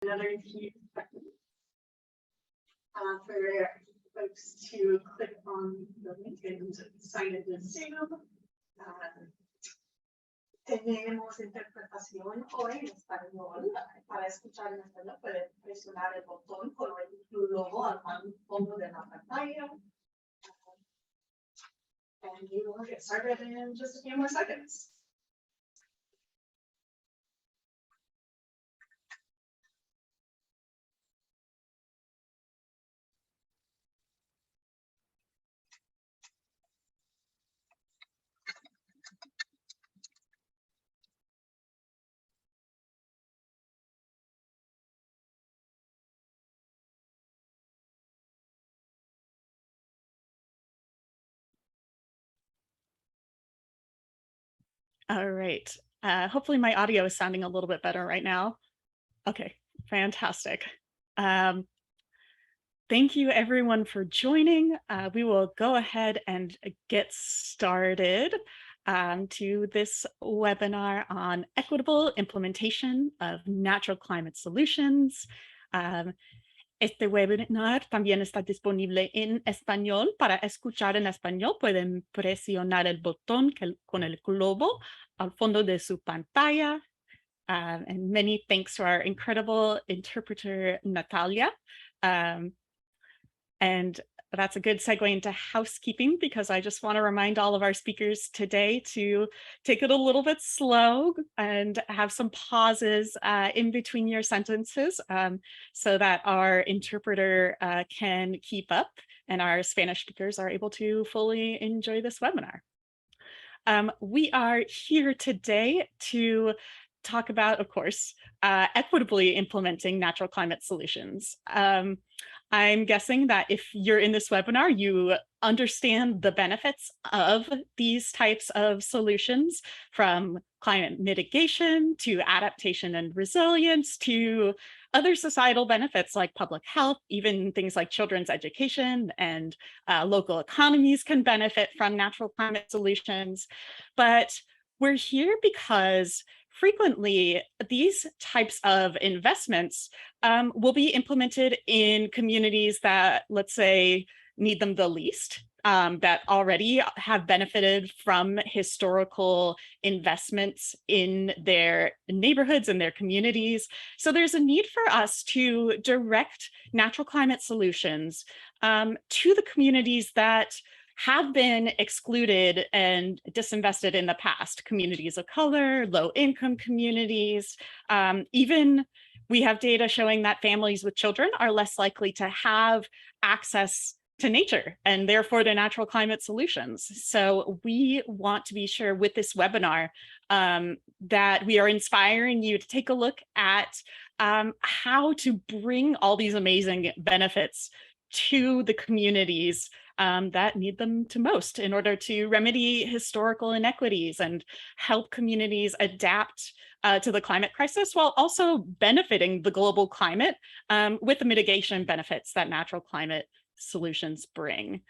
another key for folks to click on the link and sign into Zoom. Tenemos interpretación hoy en español. Para escuchar en español puede presionar el botón con el logo al fondo de la pantalla. And we will get started in just a few more seconds. All right. Hopefully my audio is sounding a little bit better right now. Okay, fantastic. Thank you everyone for joining. We will go ahead and get started to this webinar on equitable implementation of natural climate solutions. Este webinar también está disponible en español. Para escuchar en español, pueden presionar el botón con el globo al fondo de su pantalla. And many thanks to our incredible interpreter, Natalia. And that's a good segue into housekeeping, because I just want to remind all of our speakers today to take it a little bit slow and have some pauses in between your sentences so that our interpreter can keep up and our Spanish speakers are able to fully enjoy this webinar. We are here today to talk about, of course, equitably implementing natural climate solutions. I'm guessing that if you're in this webinar, you understand the benefits of these types of solutions, from climate mitigation to adaptation and resilience to other societal benefits like public health. Even things like children's education and local economies can benefit from natural climate solutions. But we're here because frequently, these types of investments will be implemented in communities that, let's say, need them the least, that already have benefited from historical investments in their neighborhoods and their communities. So there's a need for us to direct natural climate solutions to the communities that have been excluded and disinvested in the past, communities of color, low-income communities. Even we have data showing that families with children are less likely to have access to nature and therefore to natural climate solutions. So we want to be sure with this webinar that we are inspiring you to take a look at how to bring all these amazing benefits to the communities that need them to most in order to remedy historical inequities and help communities adapt to the climate crisis, while also benefiting the global climate with the mitigation benefits that natural climate solutions bring.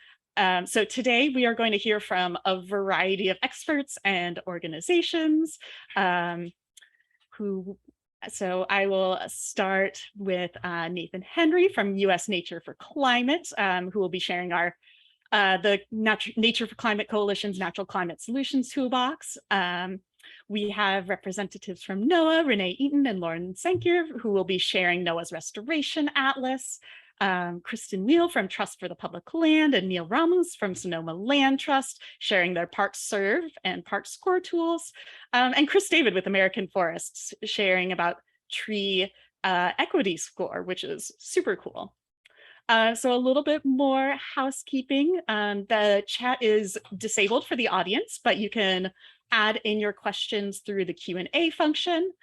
So today we are going to hear from a variety of experts and organizations So I will start with Nathan Henry from U.S. Nature for Climate, who will be sharing the Nature for Climate Coalition's Natural Climate Solutions Toolbox. We have representatives from NOAA, Renee Eaton and Lauren Sankier, who will be sharing NOAA's Restoration Atlas. Kristen Neal from Trust for the Public Land and Neil Ramos from Sonoma Land Trust sharing their ParkServe and ParkScore tools. And Chris David with American Forests sharing about tree equity score, which is super cool. So a little bit more housekeeping. The chat is disabled for the audience, but you can add in your questions through the Q&A function.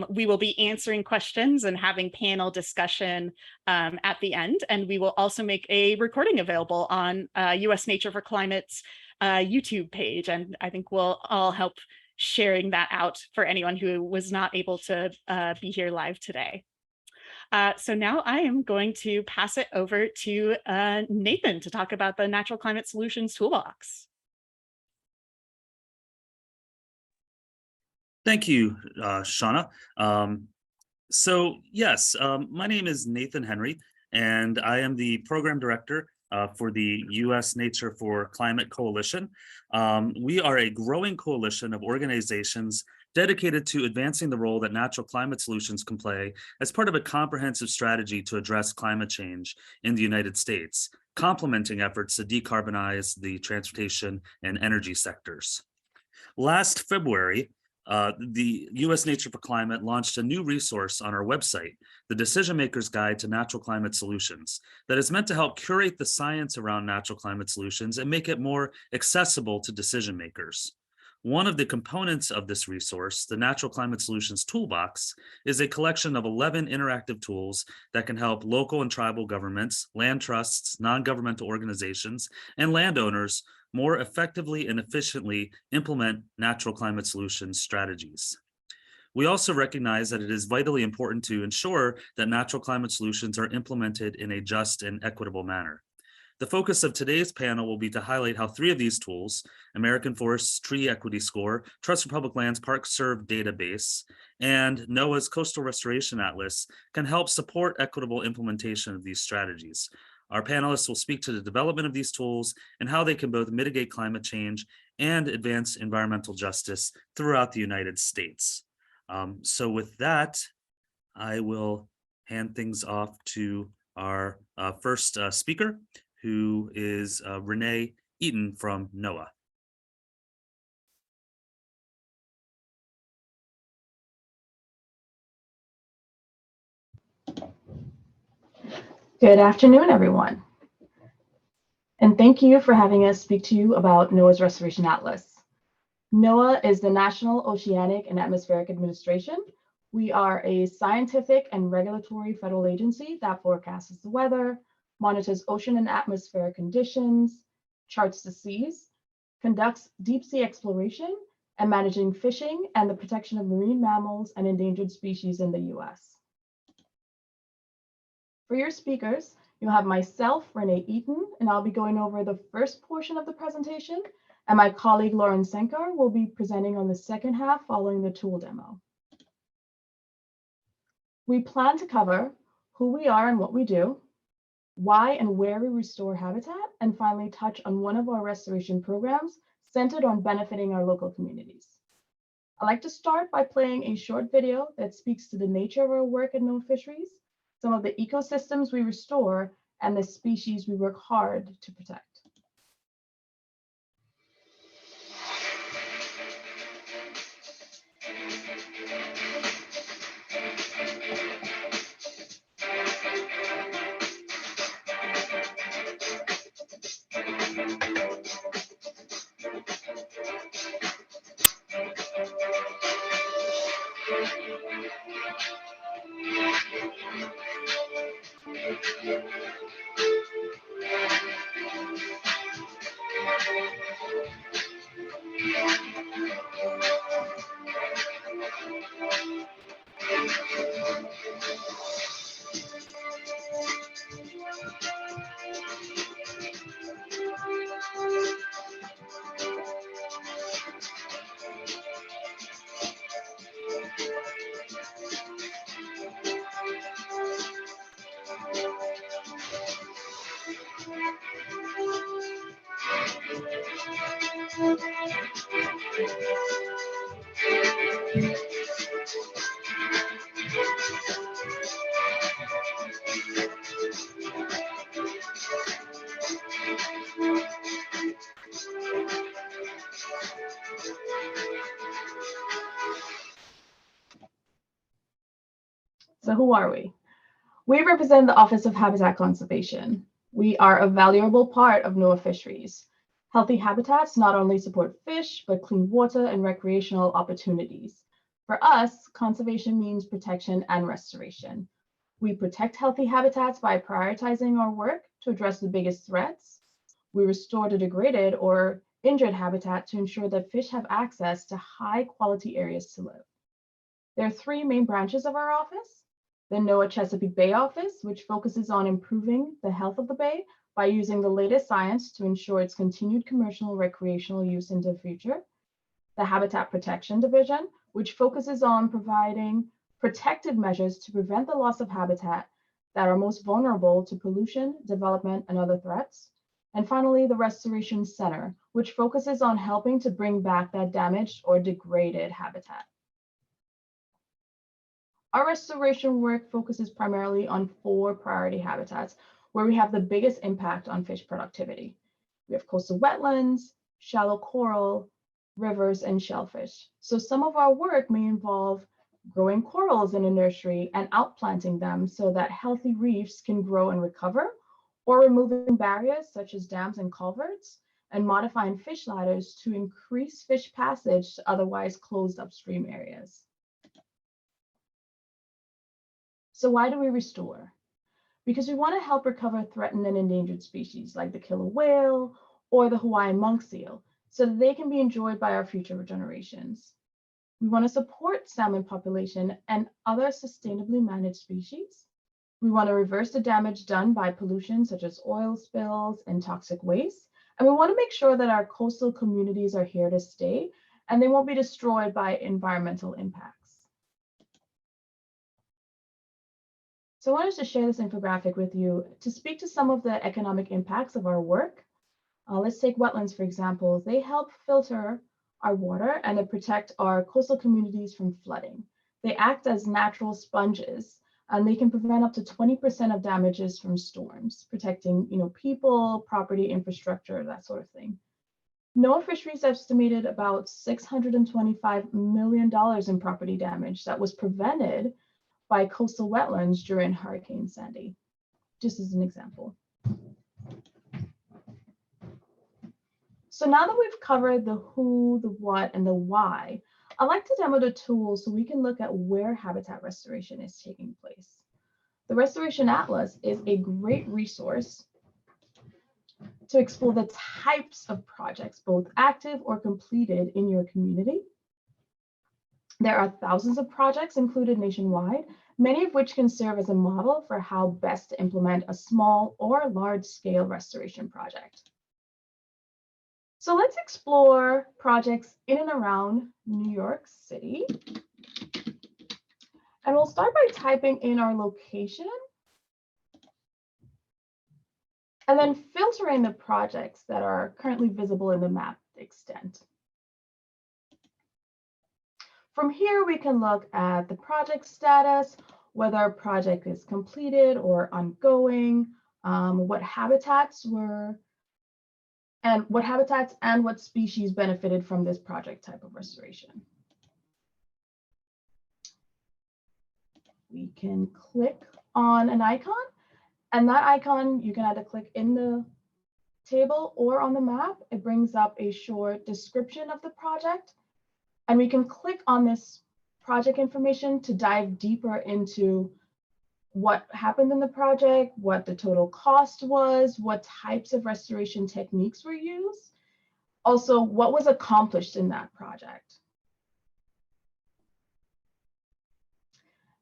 We will be answering questions and having panel discussion at the end. And we will also make a recording available on U.S. Nature for Climate's YouTube page. And I think we'll all help sharing that out for anyone who was not able to be here live today. So now I am going to pass it over to Nathan to talk about the Natural Climate Solutions Toolbox. Thank you, Shauna. So yes, my name is Nathan Henry, and I am the program director for the U.S. Nature for Climate Coalition. We are a growing coalition of organizations dedicated to advancing the role that natural climate solutions can play as part of a comprehensive strategy to address climate change in the United States, complementing efforts to decarbonize the transportation and energy sectors. Last February, the U.S. Nature for Climate launched a new resource on our website, the Decision Maker's Guide to Natural Climate Solutions, that is meant to help curate the science around natural climate solutions and make it more accessible to decision makers. One of the components of this resource, the Natural Climate Solutions Toolbox, is a collection of 11 interactive tools that can help local and tribal governments, land trusts, non-governmental organizations, and landowners more effectively and efficiently implement natural climate solutions strategies. We also recognize that it is vitally important to ensure that natural climate solutions are implemented in a just and equitable manner. The focus of today's panel will be to highlight how 3 of these tools, American Forest's Tree Equity Score, Trust for Public Lands ParkServe database, and NOAA's Coastal Restoration Atlas, can help support equitable implementation of these strategies. Our panelists will speak to the development of these tools and how they can both mitigate climate change and advance environmental justice throughout the United States. So with that, I will hand things off to our first speaker, who is Renee Eaton from NOAA. Good afternoon, everyone. And thank you for having us speak to you about NOAA's Restoration Atlas. NOAA is the National Oceanic and Atmospheric Administration. We are a scientific and regulatory federal agency that forecasts the weather, monitors ocean and atmospheric conditions, charts the seas, conducts deep sea exploration, and managing fishing and the protection of marine mammals and endangered species in the US. For your speakers, you'll have myself, Renee Eaton, and I'll be going over the first portion of the presentation, and my colleague Lauren Senkar will be presenting on the second half following the tool demo. We plan to cover who we are and what we do, why and where we restore habitat, and finally touch on one of our restoration programs centered on benefiting our local communities. I'd like to start by playing a short video that speaks to the nature of our work at NOAA Fisheries, some of the ecosystems we restore, and the species we work hard to protect. So who are we? We represent the Office of Habitat Conservation. We are a valuable part of NOAA Fisheries. Healthy habitats not only support fish, but clean water and recreational opportunities. For us, conservation means protection and restoration. We protect healthy habitats by prioritizing our work to address the biggest threats. We restore the degraded or injured habitat to ensure that fish have access to high quality areas to live. There are 3 main branches of our office. The NOAA Chesapeake Bay Office, which focuses on improving the health of the bay by using the latest science to ensure its continued commercial and recreational use into the future. The Habitat Protection Division, which focuses on providing protective measures to prevent the loss of habitat that are most vulnerable to pollution, development, and other threats. And finally, the Restoration Center, which focuses on helping to bring back that damaged or degraded habitat. Our restoration work focuses primarily on 4 priority habitats where we have the biggest impact on fish productivity. We have coastal wetlands, shallow coral, rivers, and shellfish. So some of our work may involve growing corals in a nursery and outplanting them so that healthy reefs can grow and recover, or removing barriers such as dams and culverts, and modifying fish ladders to increase fish passage to otherwise closed upstream areas. So why do we restore? Because we want to help recover threatened and endangered species like the killer whale or the Hawaiian monk seal, so that they can be enjoyed by our future generations. We want to support salmon population and other sustainably managed species. We want to reverse the damage done by pollution such as oil spills and toxic waste. And we want to make sure that our coastal communities are here to stay and they won't be destroyed by environmental impacts. So I wanted to share this infographic with you to speak to some of the economic impacts of our work. Let's take wetlands, for example. They help filter our water and they protect our coastal communities from flooding. They act as natural sponges and they can prevent up to 20% of damages from storms, protecting people, property, infrastructure, that sort of thing. NOAA Fisheries estimated about $625 million in property damage that was prevented by coastal wetlands during Hurricane Sandy, just as an example. So now that we've covered the who, the what, and the why, I'd like to demo the tool so we can look at where habitat restoration is taking place. The Restoration Atlas is a great resource to explore the types of projects, both active or completed in your community. There are thousands of projects included nationwide, many of which can serve as a model for how best to implement a small or large-scale restoration project. So let's explore projects in and around New York City. And we'll start by typing in our location and then filtering the projects that are currently visible in the map extent. From here, we can look at the project status, whether a project is completed or ongoing, what habitats and what species benefited from this project type of restoration. We can click on an icon, and that icon, you can either click in the table or on the map. It brings up a short description of the project. And we can click on this project information to dive deeper into what happened in the project, what the total cost was, what types of restoration techniques were used, also what was accomplished in that project.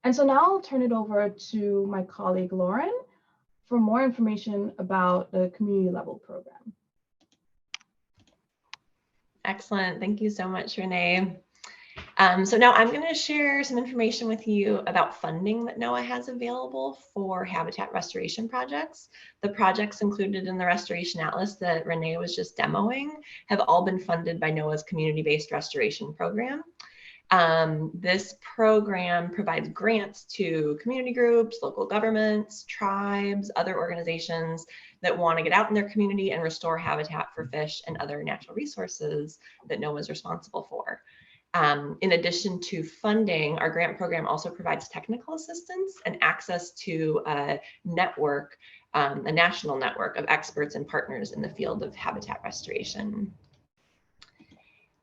And so now I'll turn it over to my colleague, Lauren, for more information about the community level program. Excellent. Thank you so much, Renee. So now I'm going to share some information with you about funding that NOAA has available for habitat restoration projects. The projects included in the Restoration Atlas that Renee was just demoing have all been funded by NOAA's community-based restoration program. This program provides grants to community groups, local governments, tribes, other organizations that want to get out in their community and restore habitat for fish and other natural resources that NOAA is responsible for. In addition to funding, our grant program also provides technical assistance and access to a network, a national network of experts and partners in the field of habitat restoration.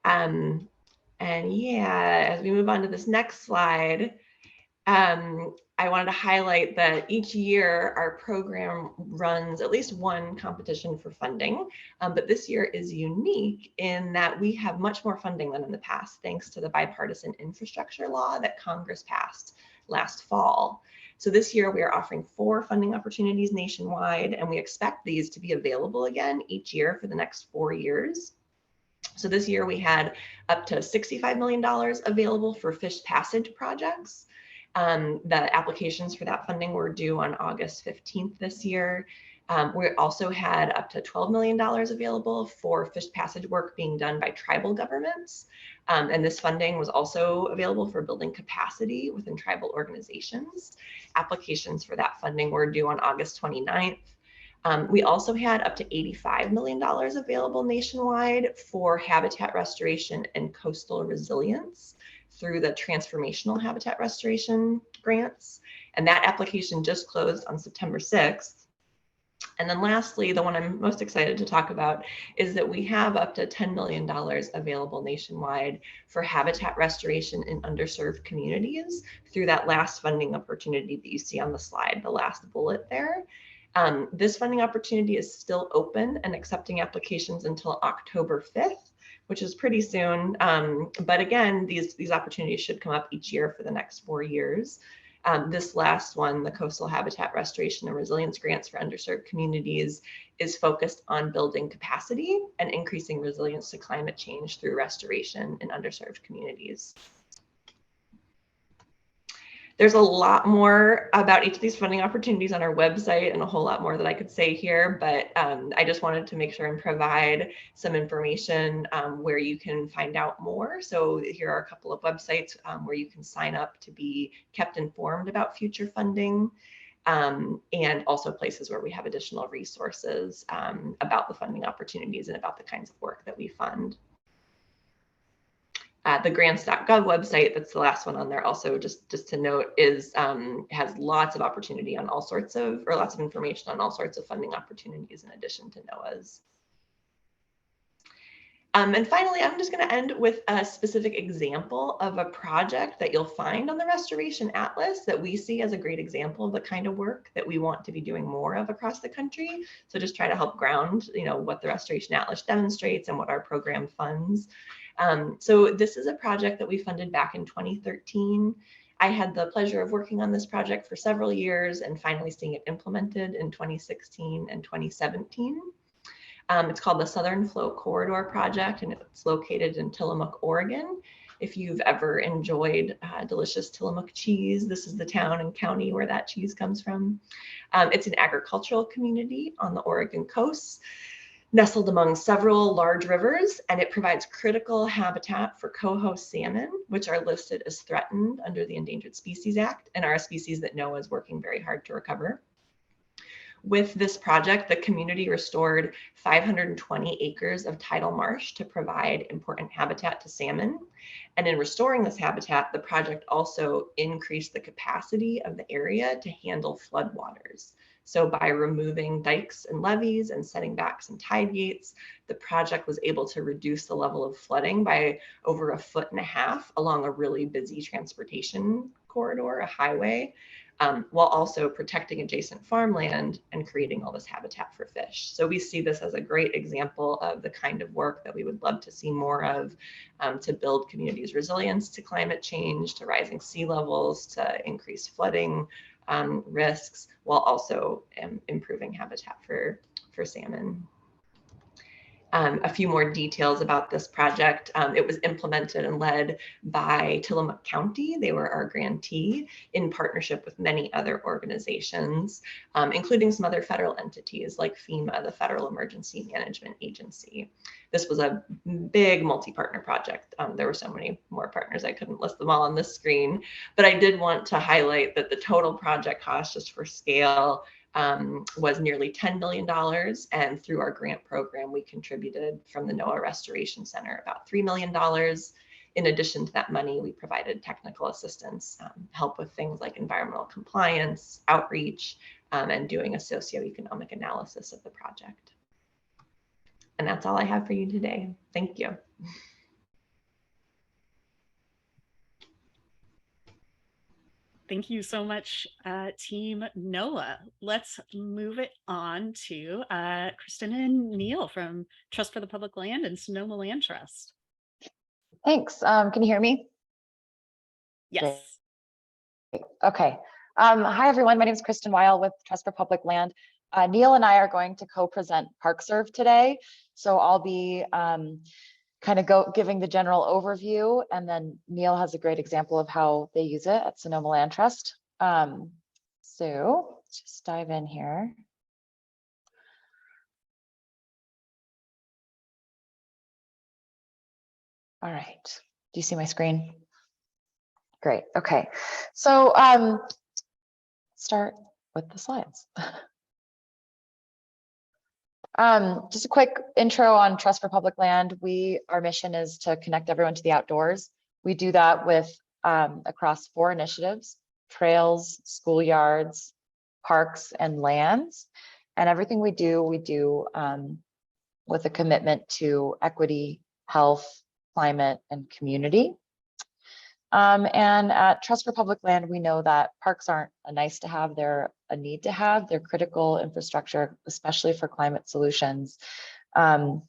And yeah, as we move on to this next slide, I wanted to highlight that each year our program runs at least one competition for funding, but this year is unique in that we have much more funding than in the past, thanks to the bipartisan infrastructure law that Congress passed last fall. So this year we are offering 4 funding opportunities nationwide, and we expect these to be available again each year for the next 4 years. So this year we had up to $65 million available for fish passage projects. The applications for that funding were due on August 15th this year. We also had up to $12 million available for fish passage work being done by tribal governments. And this funding was also available for building capacity within tribal organizations. Applications for that funding were due on August 29th. We also had up to $85 million available nationwide for habitat restoration and coastal resilience through the transformational habitat restoration grants. And that application just closed on September 6th. And then lastly, the one I'm most excited to talk about is that we have up to $10 million available nationwide for habitat restoration in underserved communities through that last funding opportunity that you see on the slide, the last bullet there. This funding opportunity is still open and accepting applications until October 5th, which is pretty soon. But again, these opportunities should come up each year for the next 4 years. This last one, the Coastal Habitat Restoration and Resilience Grants for Underserved Communities, is focused on building capacity and increasing resilience to climate change through restoration in underserved communities. There's a lot more about each of these funding opportunities on our website and a whole lot more that I could say here, but I just wanted to make sure and provide some information where you can find out more. So here are a couple of websites where you can sign up to be kept informed about future funding, and also places where we have additional resources about the funding opportunities and about the kinds of work that we fund. The grants.gov website, that's the last one on there also, just to note, is has lots of opportunity on all sorts of, or lots of information on all sorts of funding opportunities in addition to NOAA's. And finally, I'm just going to end with a specific example of a project that you'll find on the Restoration Atlas that we see as a great example of the kind of work that we want to be doing more of across the country. So just try to help ground, what the Restoration Atlas demonstrates and what our program funds. So this is a project that we funded back in 2013. I had the pleasure of working on this project for several years and finally seeing it implemented in 2016 and 2017. It's called the Southern Flow Corridor Project, and it's located in Tillamook, Oregon. If you've ever enjoyed delicious Tillamook cheese, this is the town and county where that cheese comes from. It's an agricultural community on the Oregon coast, nestled among several large rivers, and it provides critical habitat for coho salmon, which are listed as threatened under the Endangered Species Act and are a species that NOAA is working very hard to recover. With this project, the community restored 520 acres of tidal marsh to provide important habitat to salmon. And in restoring this habitat, the project also increased the capacity of the area to handle floodwaters. So by removing dikes and levees and setting back some tide gates, the project was able to reduce the level of flooding by over 1.5 feet along a really busy transportation corridor, a highway, while also protecting adjacent farmland and creating all this habitat for fish. So we see this as a great example of the kind of work that we would love to see more of, to build communities' resilience to climate change, to rising sea levels, to increase flooding risks, while also improving habitat for salmon. A few more details about this project. It was implemented and led by Tillamook County. They were our grantee in partnership with many other organizations, including some other federal entities like FEMA, the Federal Emergency Management Agency. This was a big multi-partner project. There were so many more partners, I couldn't list them all on this screen, but I did want to highlight that the total project cost, just for scale, was nearly $10 million. And through our grant program, we contributed from the NOAA Restoration Center about $3 million. In addition to that money, we provided technical assistance, help with things like environmental compliance, outreach, and doing a socioeconomic analysis of the project. And that's all I have for you today. Thank you. Thank you so much, Team NOAA. Let's move it on to Kristen and Neil from Trust for the Public Land and Sonoma Land Trust. Thanks. Can you hear me? Yes. Great. Okay. Hi, everyone. My name is Kristen Weil with Trust for Public Land. Neil and I are going to co-present ParkServe today. So I'll be kind of giving the general overview, and then Neil has a great example of how they use it at Sonoma Land Trust. So let's just dive in here. All right, do you see my screen? Great, okay. So start with the slides. Just a quick intro on Trust for Public Land. Our mission is to connect everyone to the outdoors. We do that with across 4 initiatives: trails, schoolyards, parks, and lands. And everything we do with a commitment to equity, health, climate, and community. And at Trust for Public Land, we know that parks aren't a nice to have, they're a need to have. They're critical infrastructure, especially for climate solutions. And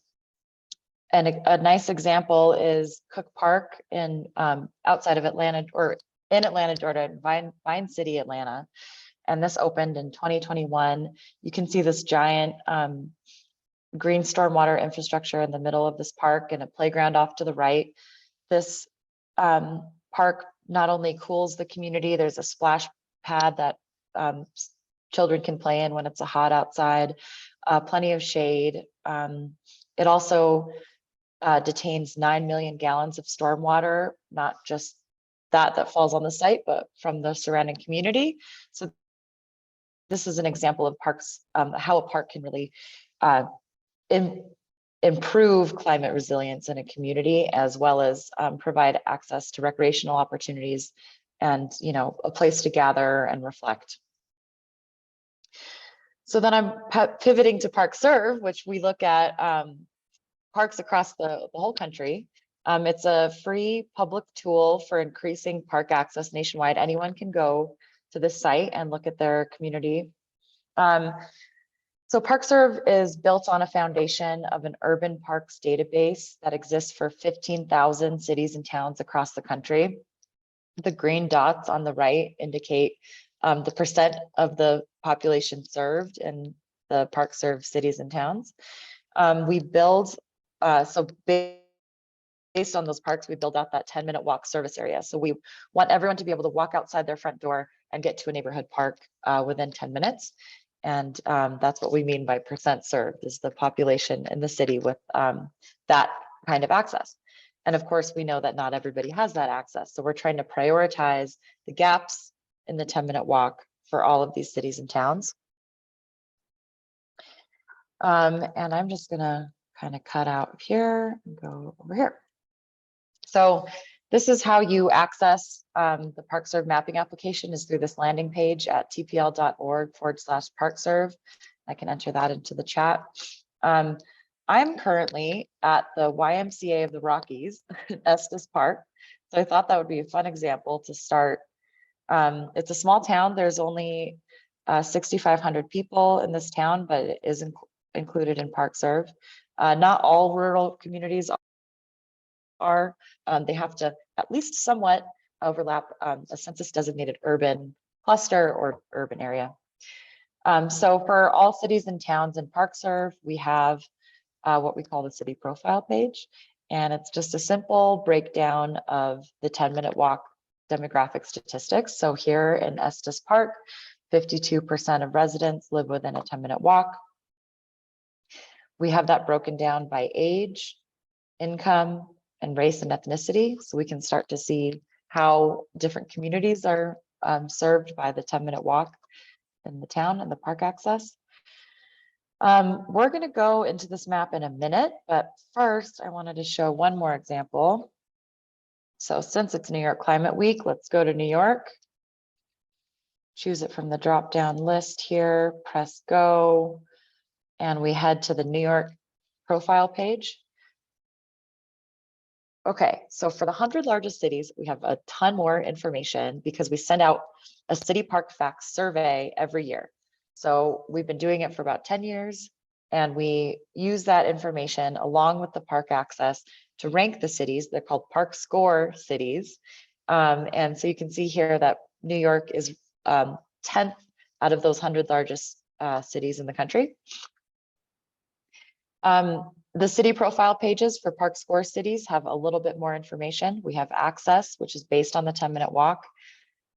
a nice example is Cook Park in outside of Atlanta, or in Atlanta, Georgia, Vine City, Atlanta. And this opened in 2021. You can see this giant green stormwater infrastructure in the middle of this park and a playground off to the right. This park not only cools the community, there's a splash pad that children can play in when it's hot outside, plenty of shade. It also detains 9 million gallons of stormwater, not just that falls on the site, but from the surrounding community. So this is an example of parks, how a park can really improve climate resilience in a community, as well as provide access to recreational opportunities and, you know, a place to gather and reflect. So then I'm pivoting to ParkServe, which we look at parks across the whole country. It's a free public tool for increasing park access nationwide. Anyone can go to this site and look at their community. So ParkServe is built on a foundation of an urban parks database that exists for 15,000 cities and towns across the country. The green dots on the right indicate the percent of the population served in the ParkServe cities and towns. We build, so based on those parks, we build out that 10-minute walk service area. So we want everyone to be able to walk outside their front door and get to a neighborhood park within 10 minutes. And that's what we mean by percent served, is the population in the city with that kind of access. And of course, we know that not everybody has that access. So we're trying to prioritize the gaps in the 10-minute walk for all of these cities and towns. And I'm just gonna kind of cut out here and go over here. So this is how you access the ParkServe mapping application, is through this landing page at tpl.org/ParkServe. I can enter that into the chat. I'm currently at the YMCA of the Rockies, Estes Park. So I thought that would be a fun example to start. It's a small town. There's only 6,500 people in this town, but it is included in ParkServe. Not all rural communities are. They have to at least somewhat overlap a census designated urban cluster or urban area. So for all cities and towns in ParkServe, we have what we call the city profile page. And it's just a simple breakdown of the 10-minute walk demographic statistics. So here in Estes Park, 52% of residents live within a 10-minute walk. We have that broken down by age, income, and race and ethnicity. So we can start to see how different communities are served by the 10-minute walk in the town and the park access. We're going to go into this map in a minute, but first I wanted to show one more example. So since it's New York Climate Week, let's go to New York. Choose it from the drop-down list here, press go, and we head to the New York profile page. Okay, so for the 100 largest cities, we have a ton more information because we send out a city park facts survey every year. So we've been doing it for about 10 years, and we use that information along with the park access to rank the cities. They're called ParkScore cities. And so you can see here that New York is 10th out of those 100 largest cities in the country. The city profile pages for ParkScore cities have a little bit more information. We have access, which is based on the 10-minute walk,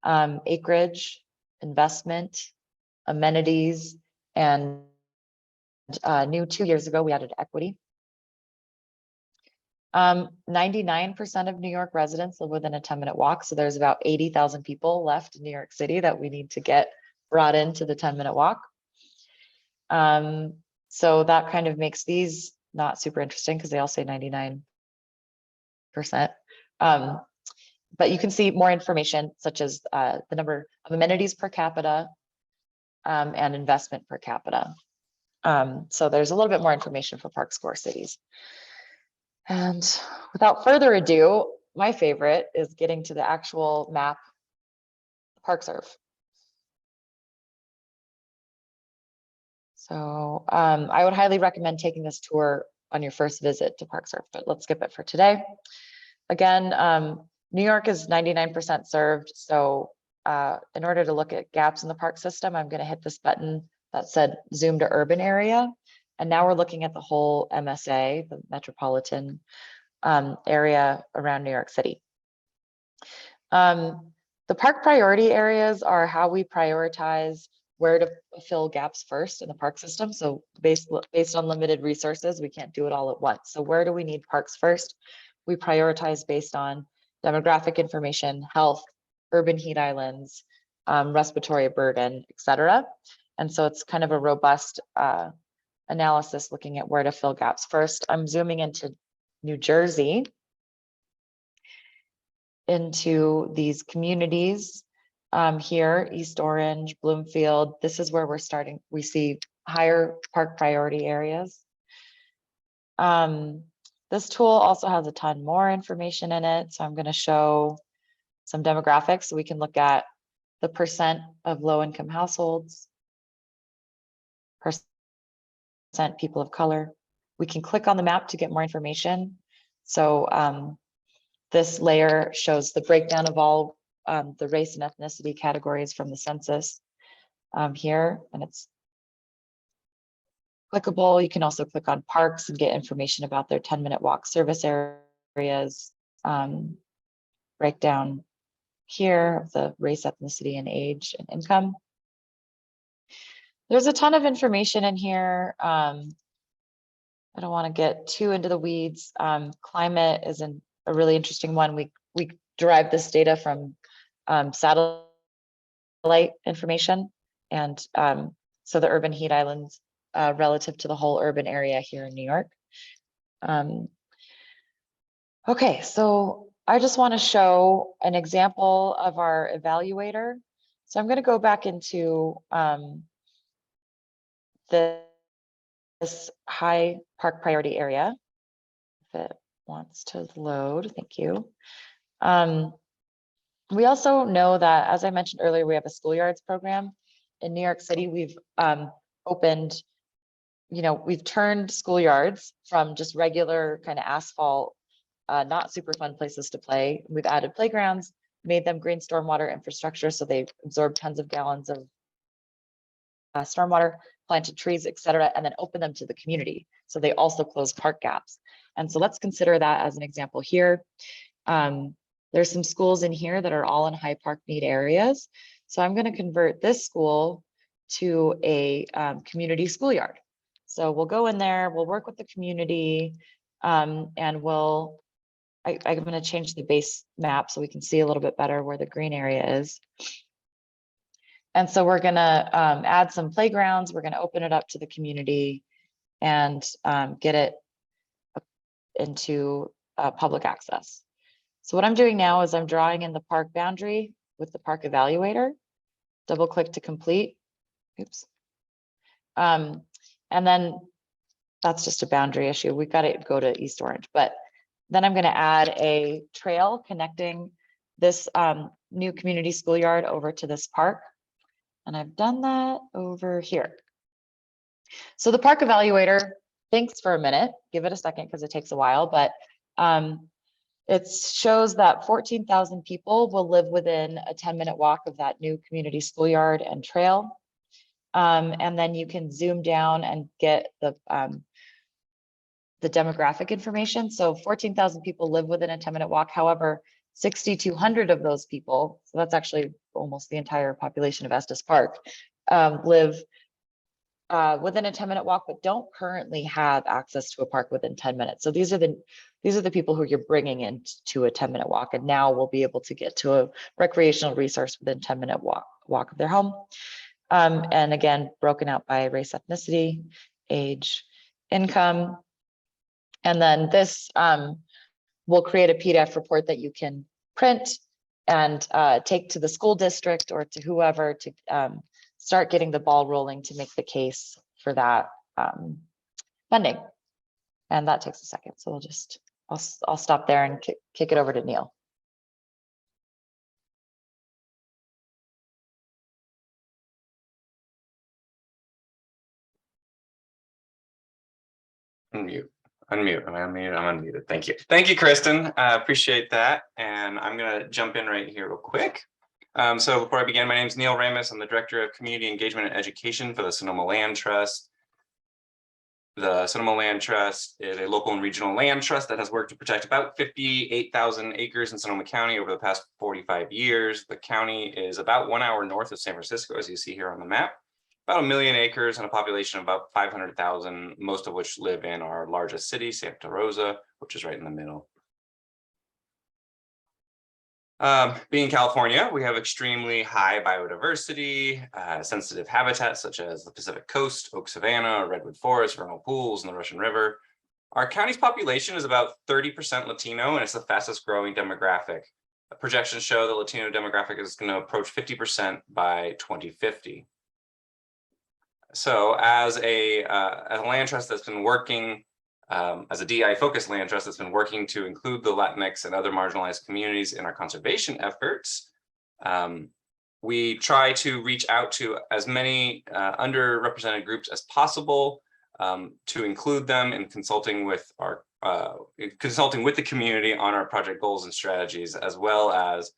acreage, investment, amenities, and new 2 years ago, we added equity. 99% of New York residents live within a 10-minute walk. So there's about 80,000 people left in New York City that we need to get brought into the 10-minute walk. So that kind of makes these not super interesting because they all say 99%. But you can see more information such as the number of amenities per capita and investment per capita. So there's a little bit more information for ParkScore cities. And without further ado, my favorite is getting to the actual map, ParkServe. So I would highly recommend taking this tour on your first visit to ParkServe, but let's skip it for today. Again, New York is 99% served. So in order to look at gaps in the park system, I'm going to hit this button that said zoom to urban area. And now we're looking at the whole MSA, the metropolitan area around New York City. The park priority areas are how we prioritize where to fill gaps first in the park system. So based on limited resources, we can't do it all at once. So where do we need parks first? We prioritize based on demographic information, health, urban heat islands, respiratory burden, et cetera. And so it's kind of a robust analysis looking at where to fill gaps first. I'm zooming into New Jersey, into these communities here, East Orange, Bloomfield. This is where we're starting. We see higher park priority areas. This tool also has a ton more information in it. So I'm going to show some demographics so we can look at the percent of low-income households, percent people of color. We can click on the map to get more information. So this layer shows the breakdown of all the race and ethnicity categories from the census here, and it's clickable. You can also click on parks and get information about their 10-minute walk service areas, breakdown here of the race, ethnicity, and age and income. There's a ton of information in here. I don't want to get too into the weeds. Climate is a really interesting one. We derive this data from satellite information, and so the urban heat islands relative to the whole urban area here in New York. Okay, so I just want to show an example of our evaluator. So I'm going to go back into this high park priority area. If it wants to load, thank you. We also know that, as I mentioned earlier, we have a schoolyards program in New York City. We've opened, we've turned schoolyards from just regular kind of asphalt, not super fun places to play. We've added playgrounds, made them green stormwater infrastructure, so they absorb tons of gallons of stormwater, planted trees, et cetera, and then open them to the community. So they also close park gaps. And so let's consider that as an example here. There's some schools in here that are all in high park need areas. So I'm going to convert this school to a community schoolyard. So we'll go in there, we'll work with the community, and I'm going to change the base map so we can see a little bit better where the green area is. And so we're going to add some playgrounds. We're going to open it up to the community and get it into public access. So what I'm doing now is I'm drawing in the park boundary with the park evaluator, double click to complete. Oops. And then that's just a boundary issue. We've got to go to East Orange, but then I'm going to add a trail connecting this new community schoolyard over to this park. And I've done that over here. So the park evaluator thinks for a minute, give it a second because it takes a while, but it shows that 14,000 people will live within a 10-minute walk of that new community schoolyard and trail. And then you can zoom down and get the the demographic information. So 14,000 people live within a 10-minute walk. However, 6,200 of those people, so that's actually almost the entire population of Estes Park, live within a 10-minute walk, but don't currently have access to a park within 10 minutes. So these are the people who you're bringing into a 10-minute walk, and now we'll be able to get to a recreational resource within 10-minute walk of their home. And again, broken out by race, ethnicity, age, income. And then this will create a PDF report that you can print and take to the school district or to whoever to start getting the ball rolling to make the case for that funding. And that takes a second. So I'll stop there and kick it over to Neil. Unmute. Am I unmuted? I'm unmuted. Thank you. Thank you, Kristen. Appreciate that. And I'm going to jump in right here real quick. So before I begin, my name is Neil Ramus. I'm the Director of Community Engagement and Education for the Sonoma Land Trust. The Sonoma Land Trust is a local and regional land trust that has worked to protect about 58,000 acres in Sonoma County over the past 45 years. The county is about 1 hour north of San Francisco, as you see here on the map. About 1 million acres and a population of about 500,000, most of which live in our largest city, Santa Rosa, which is right in the middle. Being California, we have extremely high biodiversity, sensitive habitats such as the Pacific Coast, oak savanna, redwood forest, vernal pools, and the Russian River. Our county's population is about 30% Latino, and it's the fastest growing demographic. Projections show the Latino demographic is going to approach 50% by 2050. So as a land trust that's been working, as a DI-focused land trust that's been working to include the Latinx and other marginalized communities in our conservation efforts, we try to reach out to as many underrepresented groups as possible to include them in consulting with the community on our project goals and strategies, as well as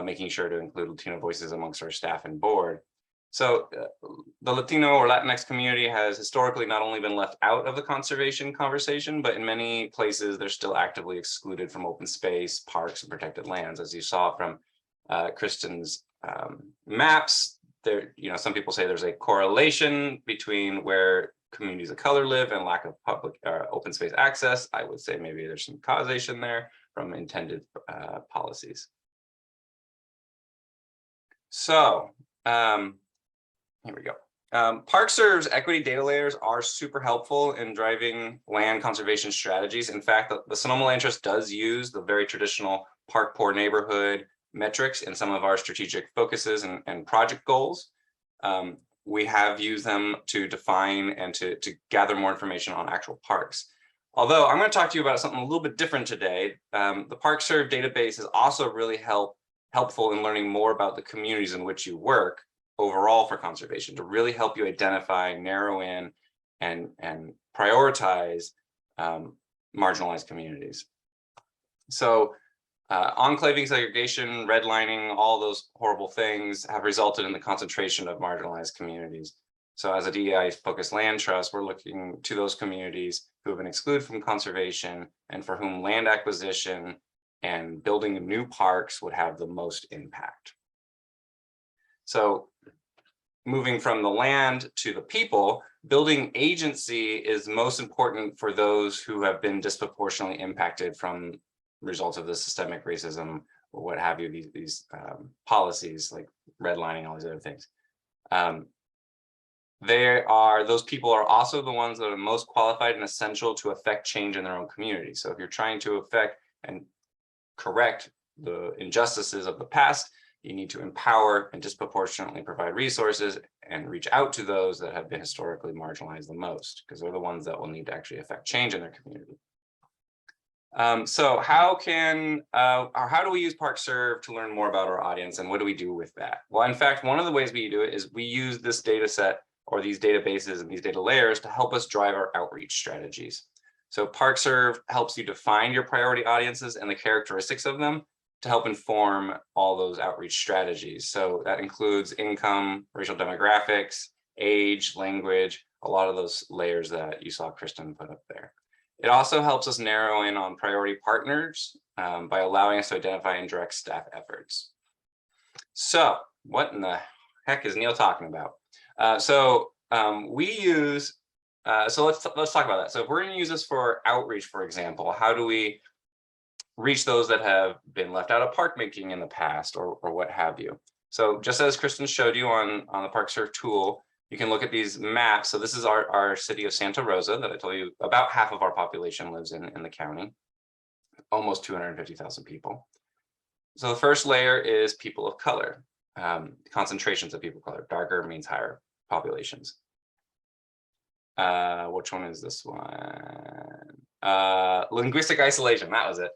making sure to include Latino voices amongst our staff and board. So the Latino or Latinx community has historically not only been left out of the conservation conversation, but in many places they're still actively excluded from open space, parks, and protected lands. As you saw from Kristen's maps, there, some people say there's a correlation between where communities of color live and lack of public open space access. I would say maybe there's some causation there from intended policies. So, here we go. ParkServe's equity data layers are super helpful in driving land conservation strategies. In fact, the Sonoma Land Trust does use the very traditional park poor neighborhood metrics in some of our strategic focuses and project goals. We have used them to define and to gather more information on actual parks. Although I'm going to talk to you about something a little bit different today. The ParkServe database is also really helpful in learning more about the communities in which you work overall for conservation, to really help you identify, narrow in, and prioritize marginalized communities. So enclaving, segregation, redlining, all those horrible things have resulted in the concentration of marginalized communities. So as a DEI-focused land trust, we're looking to those communities who have been excluded from conservation and for whom land acquisition and building new parks would have the most impact. So moving from the land to the people, building agency is most important for those who have been disproportionately impacted from results of the systemic racism or what have you, these policies like redlining, all these other things. Those people are also the ones that are most qualified and essential to affect change in their own community. So if you're trying to affect and correct the injustices of the past, you need to empower and disproportionately provide resources and reach out to those that have been historically marginalized the most, because they're the ones that will need to actually affect change in their community. So how do we use ParkServe to learn more about our audience, and what do we do with that? Well, in fact, one of the ways we do it is we use this data set or these databases and these data layers to help us drive our outreach strategies. So ParkServe helps you define your priority audiences and the characteristics of them to help inform all those outreach strategies. So that includes income, racial demographics, age, language, a lot of those layers that you saw Kristen put up there. It also helps us narrow in on priority partners by allowing us to identify and direct staff efforts. So what in the heck is Neil talking about? We use, so let's talk about that. So if we're going to use this for outreach, for example, how do we reach those that have been left out of park making in the past or what have you? So just as Kristen showed you on the ParkServe tool, you can look at these maps. So this is our city of Santa Rosa that I told you about half of our population lives in the county, almost 250,000 people. So the first layer is people of color, concentrations of people of color. Darker means higher populations. Which one is this one? Linguistic isolation, that was it.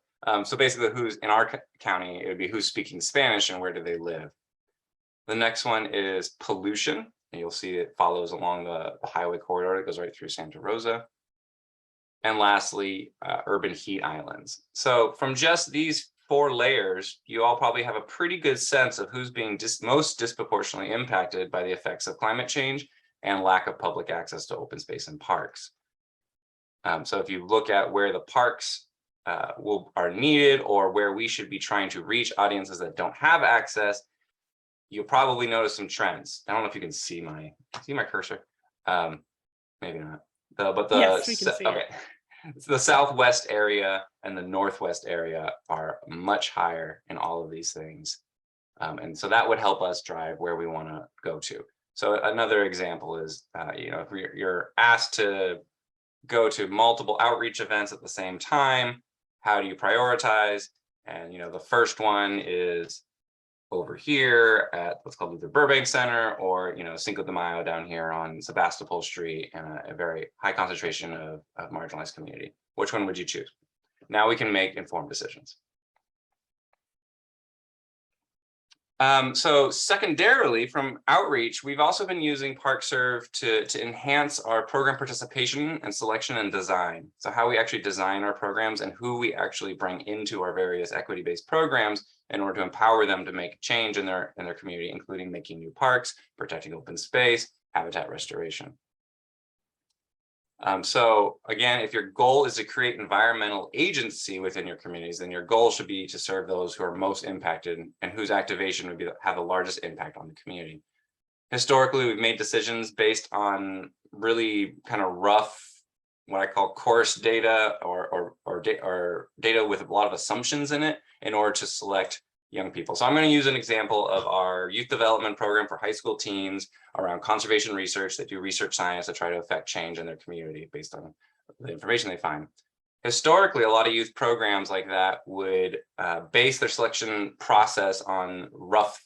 So basically who's in our county, it would be who's speaking Spanish and where do they live. The next one is pollution. And you'll see it follows along the highway corridor. It goes right through Santa Rosa. And lastly, urban heat islands. So from just these 4 layers, you all probably have a pretty good sense of who's being most disproportionately impacted by the effects of climate change and lack of public access to open space and parks. So if you look at where the parks are needed or where we should be trying to reach audiences that don't have access, you'll probably notice some trends. I don't know if you can see my cursor. Maybe not. Yes, we can see okay. The southwest area and the northwest area are much higher in all of these things. And so that would help us drive where we want to go to. So another example is, if you're asked to go to multiple outreach events at the same time, how do you prioritize? And, the first one is over here at what's called the Burbank Center, or Cinco de Mayo down here on Sebastopol Street, and a very high concentration of marginalized community. Which one would you choose? Now we can make informed decisions. So secondarily, from outreach, we've also been using ParkServe to enhance our program participation and selection and design. So how we actually design our programs and who we actually bring into our various equity-based programs in order to empower them to make change in their community, including making new parks, protecting open space, habitat restoration. So again, if your goal is to create environmental agency within your communities, then your goal should be to serve those who are most impacted and whose activation would have the largest impact on the community. Historically, we've made decisions based on really kind of rough, what I call coarse data or data with a lot of assumptions in it in order to select young people. So I'm going to use an example of our youth development program for high school teens around conservation research. They do research science to try to affect change in their community based on the information they find. Historically, a lot of youth programs like that would base their selection process on rough,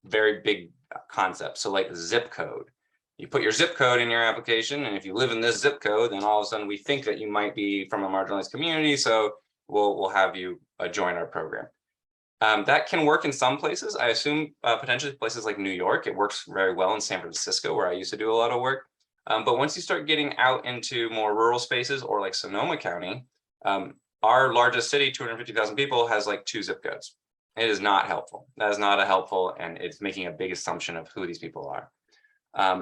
very big concepts. So like zip code. You put your zip code in your application, and if you live in this zip code, then all of a sudden we think that you might be from a marginalized community, so we'll have you join our program. That can work in some places. I assume potentially places like New York. It works very well in San Francisco, where I used to do a lot of work. But once you start getting out into more rural spaces, or like Sonoma County, our largest city, 250,000 people, has like 2 zip codes. It is not helpful. That is not helpful, and it's making a big assumption of who these people are.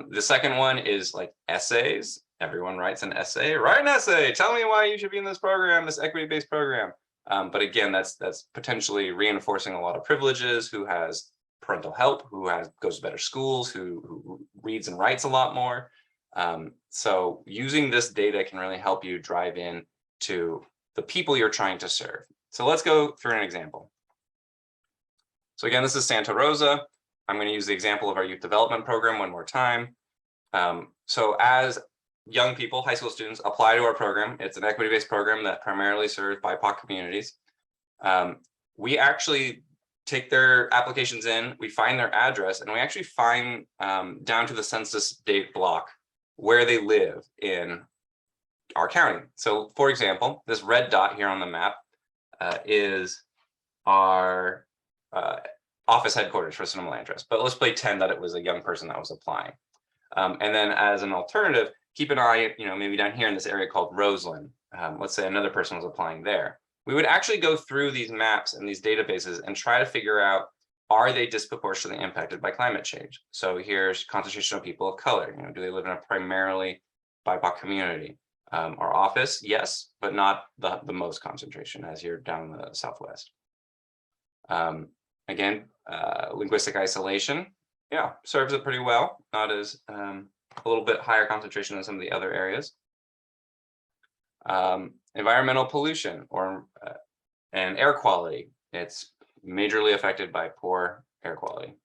The second one is like essays. Everyone writes an essay. Write an essay. Tell me why you should be in this program, this equity-based program. But again, that's potentially reinforcing a lot of privileges. Who has parental help? Who goes to better schools? Who reads and writes a lot more? So using this data can really help you drive in to the people you're trying to serve. So let's go through an example. So again, this is Santa Rosa. I'm going to use the example of our youth development program one more time. So as young people, high school students, apply to our program, it's an equity-based program that primarily serves BIPOC communities. We actually take their applications in, we find their address, and we actually find down to the census date block where they live in our county. So for example, this red dot here on the map is our office headquarters for Sonoma Land Trust, but let's pretend that it was a young person that was applying. And then as an alternative, keep an eye, maybe down here in this area called Roseland. Let's say another person was applying there. We would actually go through these maps and these databases and try to figure out, are they disproportionately impacted by climate change? So here's concentration of people of color. Do they live in a primarily BIPOC community? Our office, yes, but not the most concentration as you're down in the Southwest. Again, linguistic isolation, yeah, serves it pretty well. Not as a little bit higher concentration than some of the other areas. Environmental pollution and air quality. It's majorly affected by poor air quality.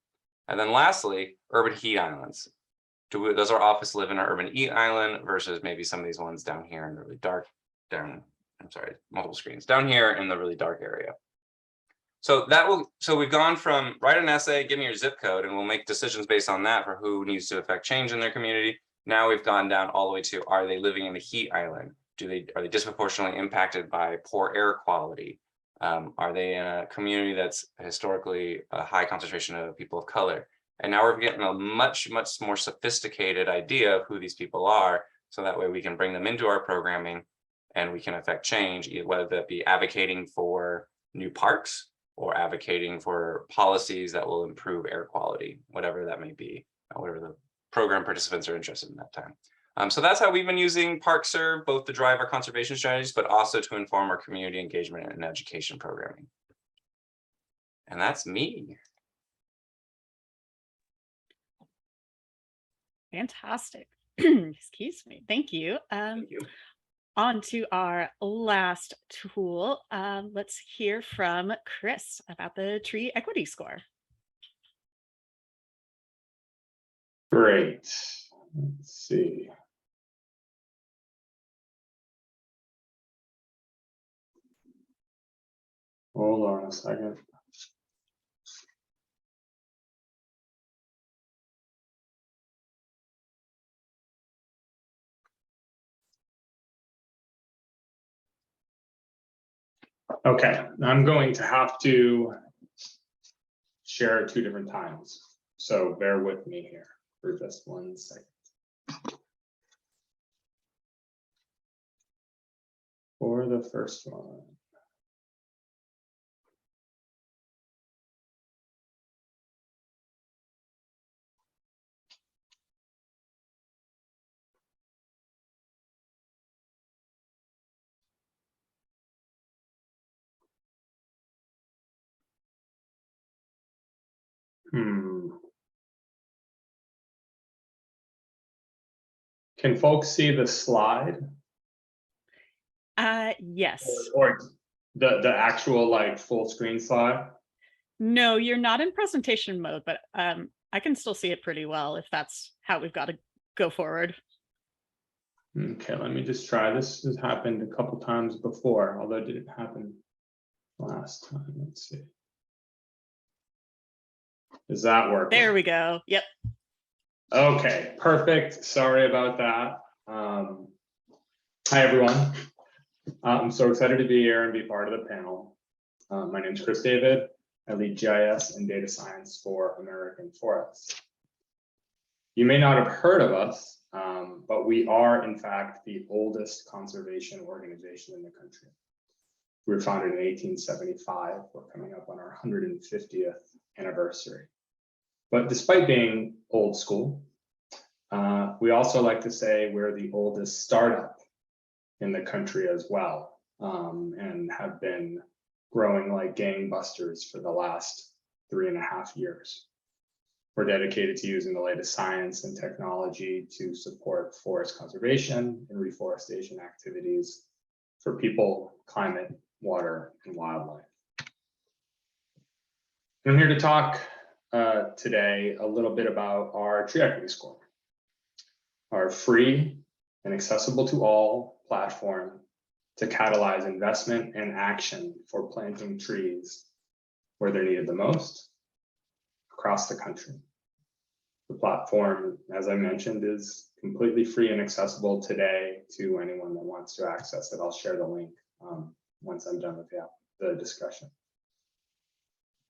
And then lastly, urban heat islands. Does our office live in an urban heat island versus maybe some of these ones down here in the really dark, multiple screens, down here in the really dark area. So we've gone from write an essay, give me your zip code, and we'll make decisions based on that for who needs to affect change in their community. Now we've gone down all the way to, are they living in a heat island? Are they disproportionately impacted by poor air quality? Are they in a community that's historically a high concentration of people of color? And now we're getting a much more sophisticated idea of who these people are. So that way we can bring them into our programming and we can affect change, whether that be advocating for new parks or advocating for policies that will improve air quality, whatever that may be, whatever the program participants are interested in that time. So that's how we've been using ParkServe, both to drive our conservation strategies, but also to inform our community engagement and education programming. And that's me. Fantastic. Excuse me. Thank you. Thank you. On to our last tool. Let's hear from Chris about the tree equity score. Great. Let's see. Hold on a second. Okay, I'm going to have to share 2 different times, so bear with me here for just 1 second. For the first one. Can folks see the slide? Yes. Or the actual like full screen slide? No, you're not in presentation mode, but I can still see it pretty well if that's how we've got to go forward. Okay, let me just try. This has happened a couple times before, although it didn't happen last time. Let's see. Does that work? There we go. Yep. Okay, perfect. Sorry about that. Hi, everyone. I'm so excited to be here and be part of the panel. My name is Chris David. I lead GIS and data science for American Forests. You may not have heard of us, but we are, in fact, the oldest conservation organization in the country. We were founded in 1875. We're coming up on our 150th anniversary. But despite being old school, we also like to say we're the oldest startup in the country as well, and have been growing like gangbusters for the last 3.5 years. We're dedicated to using the latest science and technology to support forest conservation and reforestation activities for people, climate, water, and wildlife. I'm here to talk today a little bit about our tree equity score, our free and accessible to all platform to catalyze investment and action for planting trees where they're needed the most across the country. The platform, as I mentioned, is completely free and accessible today to anyone that wants to access it. I'll share the link once I'm done with the discussion.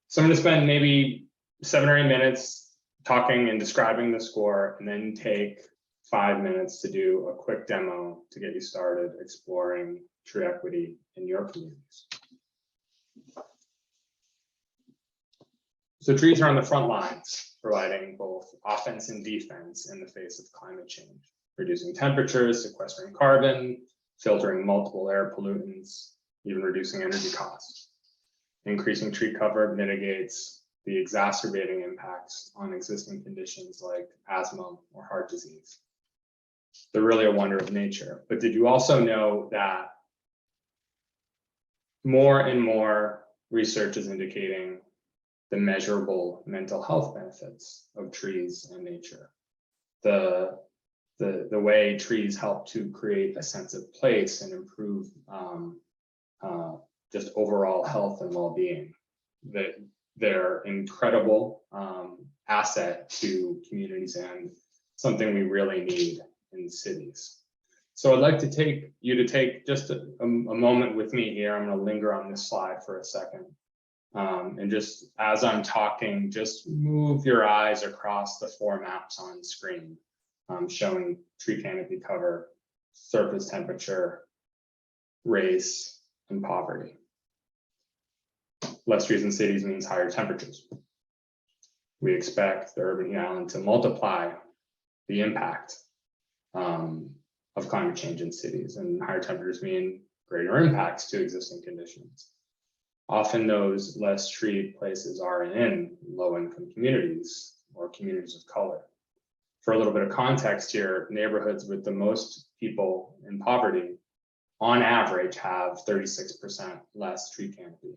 So I'm going to spend maybe 7 or 8 minutes talking and describing the score, and then take 5 minutes to do a quick demo to get you started exploring tree equity in your communities. So trees are on the front lines, providing both offense and defense in the face of climate change. reducing temperatures, sequestering carbon, filtering multiple air pollutants, even reducing energy costs. Increasing tree cover mitigates the exacerbating impacts on existing conditions like asthma or heart disease. They're really a wonder of nature. But did you also know that more and more research is indicating the measurable mental health benefits of trees and nature? The way trees help to create a sense of place and improve just overall health and well-being. That they're incredible asset to communities and something we really need in cities. So I'd like to take just a moment with me here. I'm going to linger on this slide for a second. And just as I'm talking, just move your eyes across the 4 maps on screen, showing tree canopy cover, surface temperature, race, and poverty. Less trees in cities means higher temperatures. We expect the urban heat island to multiply the impact of climate change in cities, and higher temperatures mean greater impacts to existing conditions. Often those less treated places are in low-income communities or communities of color. For a little bit of context here, neighborhoods with the most people in poverty on average have 36% less tree canopy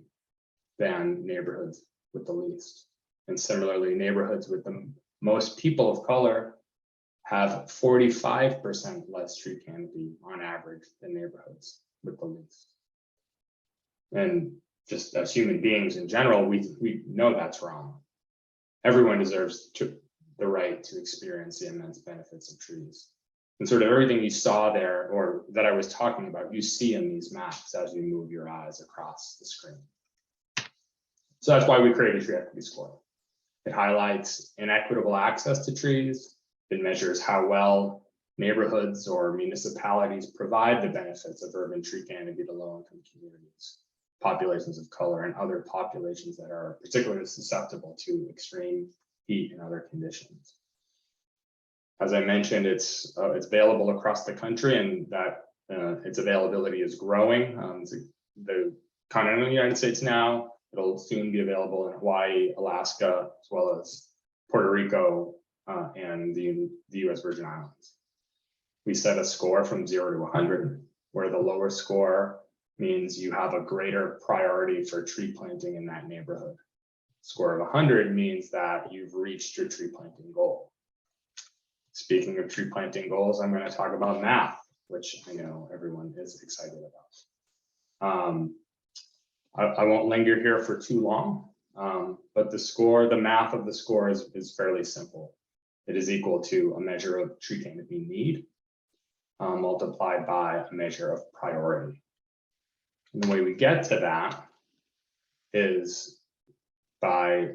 than neighborhoods with the least. And similarly, neighborhoods with the most people of color have 45% less tree canopy on average than neighborhoods with the least. And just as human beings in general, we know that's wrong. Everyone deserves the right to experience the immense benefits of trees. And sort of everything you saw there, or that I was talking about, you see in these maps as you move your eyes across the screen. So that's why we created a tree equity score. It highlights inequitable access to trees. It measures how well neighborhoods or municipalities provide the benefits of urban tree canopy to low-income communities, populations of color, and other populations that are particularly susceptible to extreme heat and other conditions. As I mentioned, it's available across the country, and that its availability is growing. The continental United States now, it'll soon be available in Hawaii, Alaska, as well as Puerto Rico and the US Virgin Islands. We set a score from 0 to 100, where the lower score means you have a greater priority for tree planting in that neighborhood. Score of 100 means that you've reached your tree planting goal. Speaking of tree planting goals, I'm going to talk about math, which I know everyone is excited about. I won't linger here for too long, but the math of the score is fairly simple. It is equal to a measure of tree canopy need multiplied by a measure of priority. And the way we get to that is by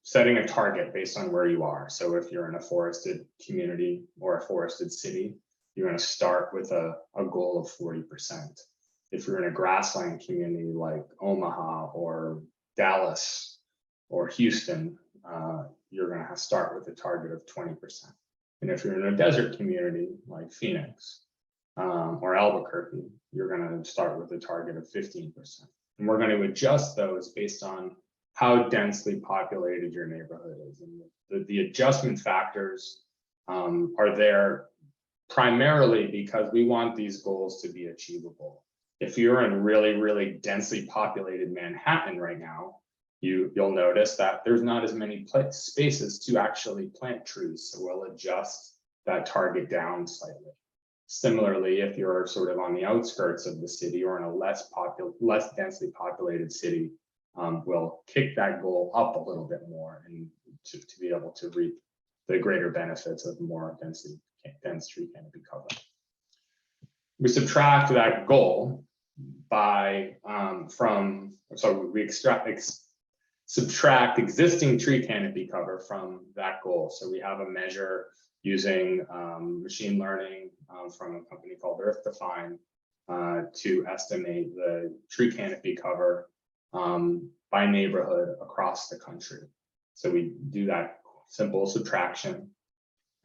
setting a target based on where you are. So if you're in a forested community or a forested city, you're going to start with a goal of 40%. If you're in a grassland community like Omaha or Dallas or Houston, you're going to start with a target of 20%. And if you're in a desert community like Phoenix or Albuquerque, you're going to start with a target of 15%. And we're going to adjust those based on how densely populated your neighborhood is. And the adjustment factors are there primarily because we want these goals to be achievable. If you're in really, really densely populated Manhattan right now, you'll notice that there's not as many spaces to actually plant trees. So we'll adjust that target down slightly. Similarly, if you're sort of on the outskirts of the city or in a less densely populated city, we'll kick that goal up a little bit more and to be able to reap the greater benefits of more dense tree canopy cover. We subtract that goal by subtract existing tree canopy cover from that goal. So we have a measure using machine learning from a company called Earth Define to estimate the tree canopy cover by neighborhood across the country. So we do that simple subtraction.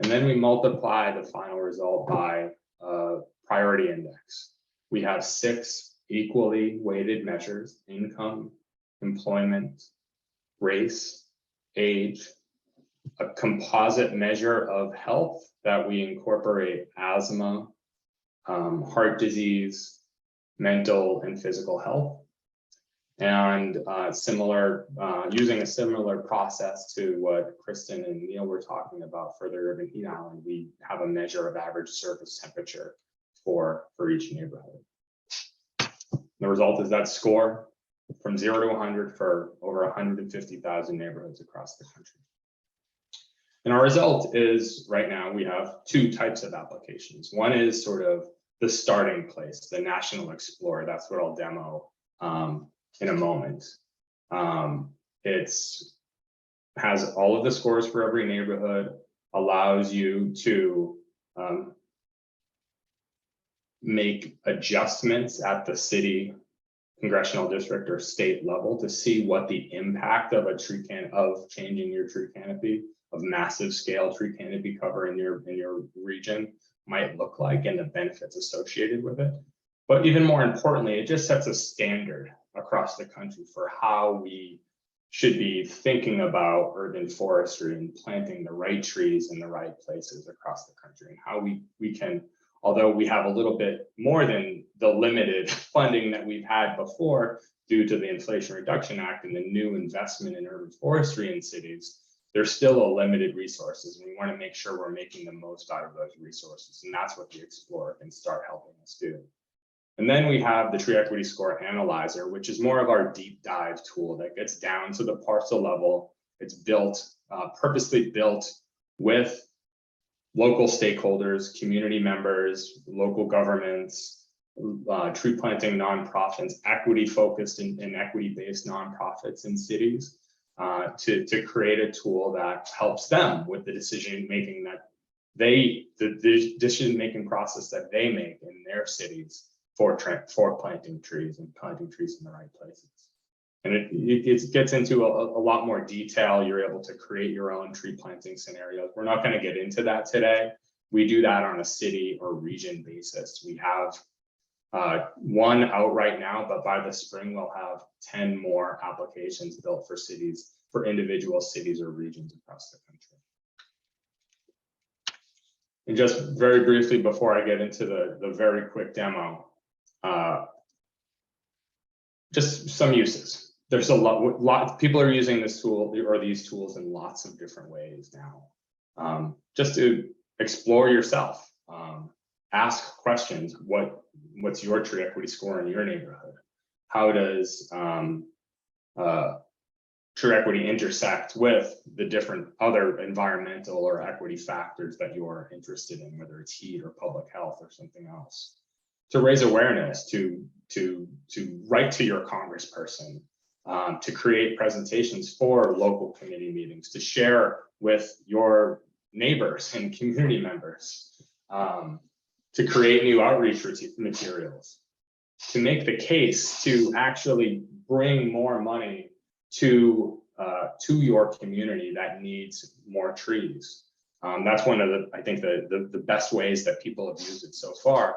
And then we multiply the final result by a priority index. We have 6 equally weighted measures: income, employment, race, age, a composite measure of health that we incorporate asthma, heart disease, mental and physical health, and using a similar process to what Kristen and Neil were talking about for the urban heat island. We have a measure of average surface temperature for each neighborhood. The result is that score from 0 to 100 for over 150,000 neighborhoods across the country. And our result is, right now, we have 2 types of applications. One is sort of the starting place, the National Explorer. That's what I'll demo in a moment. It has all of the scores for every neighborhood, allows you to make adjustments at the city, congressional district, or state level to see what the impact of a changing your tree canopy, of massive scale tree canopy cover in your region might look like, and the benefits associated with it. But even more importantly, it just sets a standard across the country for how we should be thinking about urban forestry and planting the right trees in the right places across the country, and how we can, although we have a little bit more than the limited funding that we've had before due to the Inflation Reduction Act and the new investment in urban forestry in cities, there's still a limited resources, and we want to make sure we're making the most out of those resources. And that's what the Explorer can start helping us do. And then we have the Tree Equity Score Analyzer, which is more of our deep dive tool that gets down to the parcel level. It's built, purposely built with local stakeholders, community members, local governments, tree planting nonprofits, equity focused and equity based nonprofits in cities, to create a tool that helps them with the decision making the decision-making process that they make in their cities for planting trees and planting trees in the right places. And it gets into a lot more detail. You're able to create your own tree planting scenarios. We're not going to get into that today. We do that on a city or region basis. We have one out right now, but by the spring, we'll have 10 more applications built for cities, for individual cities or regions across the country. And just very briefly, before I get into the very quick demo, just some uses. There's a lot people are using this tool or these tools in lots of different ways now. Just to explore yourself, ask questions. What's your tree equity score in your neighborhood? How does tree equity intersect with the different other environmental or equity factors that you are interested in, whether it's heat or public health or something else? To raise awareness, to write to your congressperson, to create presentations for local committee meetings, to share with your neighbors and community members, to create new outreach materials, to make the case to actually bring more money to your community that needs more trees. That's one of I think the best ways that people have used it so far.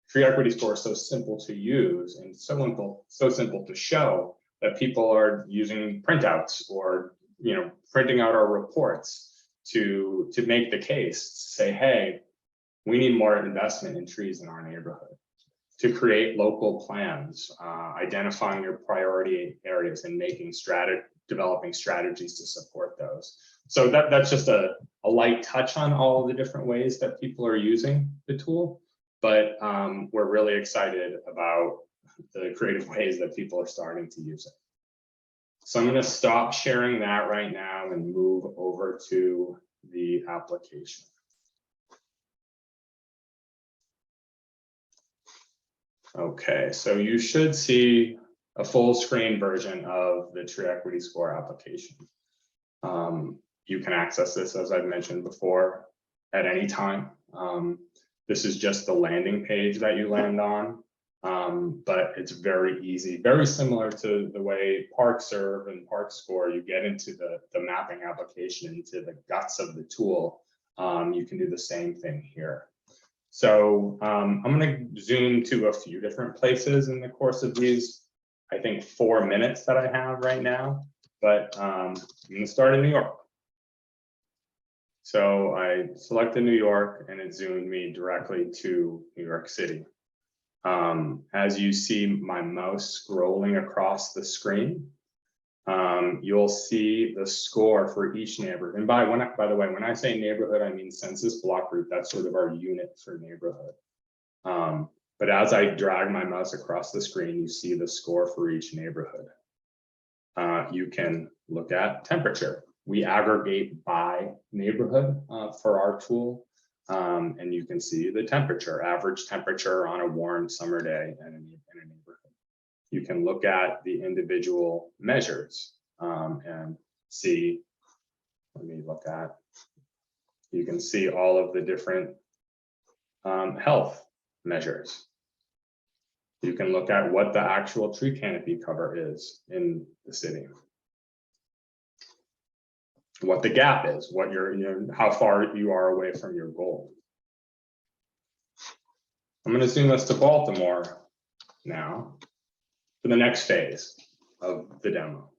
Tree Equity Score is so simple to use and so simple to show that people are using printouts or printing out our reports to make the case, say, hey, we need more investment in trees in our neighborhood, to create local plans, identifying your priority areas and developing strategies to support those. So that's just a light touch on all of the different ways that people are using the tool, but we're really excited about the creative ways that people are starting to use it. So I'm going to stop sharing that right now and move over to the application. Okay, so you should see a full screen version of the Tree Equity Score application. You can access this, as I've mentioned before, at any time. This is just the landing page that you land on, but it's very easy, very similar to the way ParkServe and ParkScore, you get into the mapping application, into the guts of the tool. You can do the same thing here. So I'm going to zoom to a few different places in the course of these, I think, 4 minutes that I have right now, but I'm going to start in New York. So I selected New York and it zoomed me directly to New York City. As you see my mouse scrolling across the screen, you'll see the score for each neighborhood. And by the way, when I say neighborhood, I mean census block group. That's sort of our unit for neighborhood. But as I drag my mouse across the screen, you see the score for each neighborhood. You can look at temperature. We aggregate by neighborhood for our tool. And you can see the temperature, average temperature on a warm summer day in a neighborhood. You can look at the individual measures and see, you can see all of the different health measures. You can look at what the actual tree canopy cover is in the city. What the gap is, what how far you are away from your goal. I'm going to zoom us to Baltimore now for the next phase of the demo.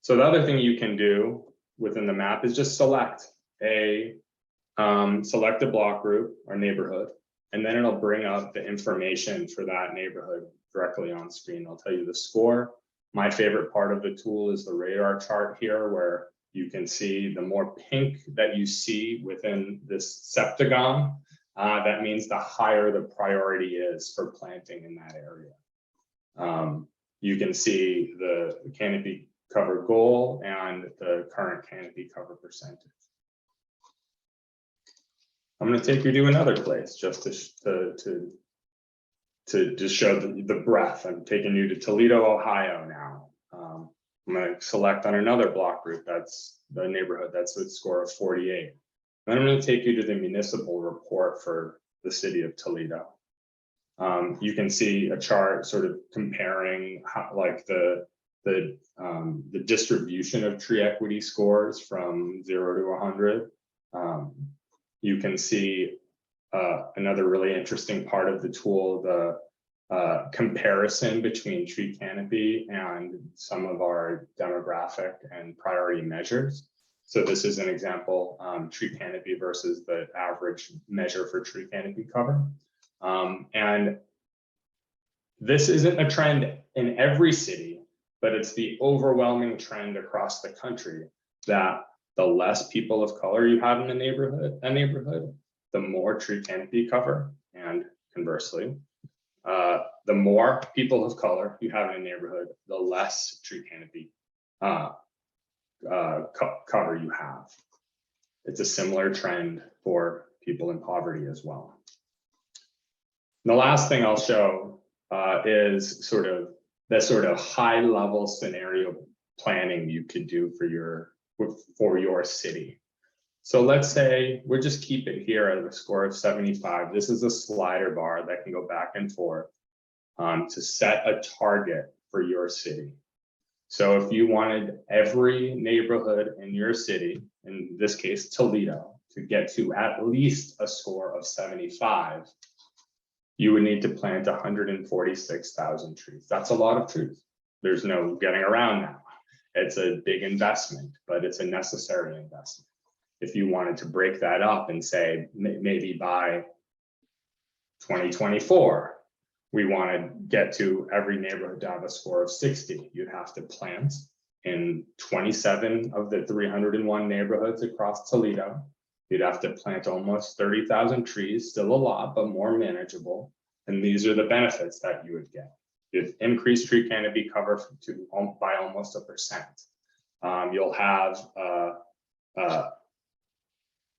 So the other thing you can do within the map is just select a block group or neighborhood, and then it'll bring up the information for that neighborhood directly on screen. I'll tell you the score. My favorite part of the tool is the radar chart here, where you can see the more pink that you see within this septagon, that means the higher the priority is for planting in that area. You can see the canopy cover goal and the current canopy cover percentage. I'm going to take you to another place just to show the breadth. I'm taking you to Toledo, Ohio now. I'm going to select on another block group. That's the neighborhood. That's a score of 48. Then I'm going to take you to the municipal report for the city of Toledo. You can see a chart sort of comparing how, like the distribution of tree equity scores from 0 to 100. You can see another really interesting part of the tool, the comparison between tree canopy and some of our demographic and priority measures. So this is an example, tree canopy versus the average measure for tree canopy cover. And this isn't a trend in every city, but it's the overwhelming trend across the country that the less people of color you have in a neighborhood, the more tree canopy cover, and conversely, the more people of color you have in a neighborhood, the less tree canopy cover you have. It's a similar trend for people in poverty as well. And the last thing I'll show is sort of high level scenario planning you could do for your city. So let's say we'll just keep it here at a score of 75. This is a slider bar that can go back and forth to set a target for your city. So if you wanted every neighborhood in your city, in this case Toledo, to get to at least a score of 75, you would need to plant 146,000 trees. That's a lot of trees. There's no getting around that. It's a big investment, but it's a necessary investment. If you wanted to break that up and say, maybe by 2024, we want to get to every neighborhood to have a score of 60, you'd have to plant in 27 of the 301 neighborhoods across Toledo. You'd have to plant almost 30,000 trees, still a lot, but more manageable. And these are the benefits that you would get. You'd increase tree canopy cover by almost 1%. You'll have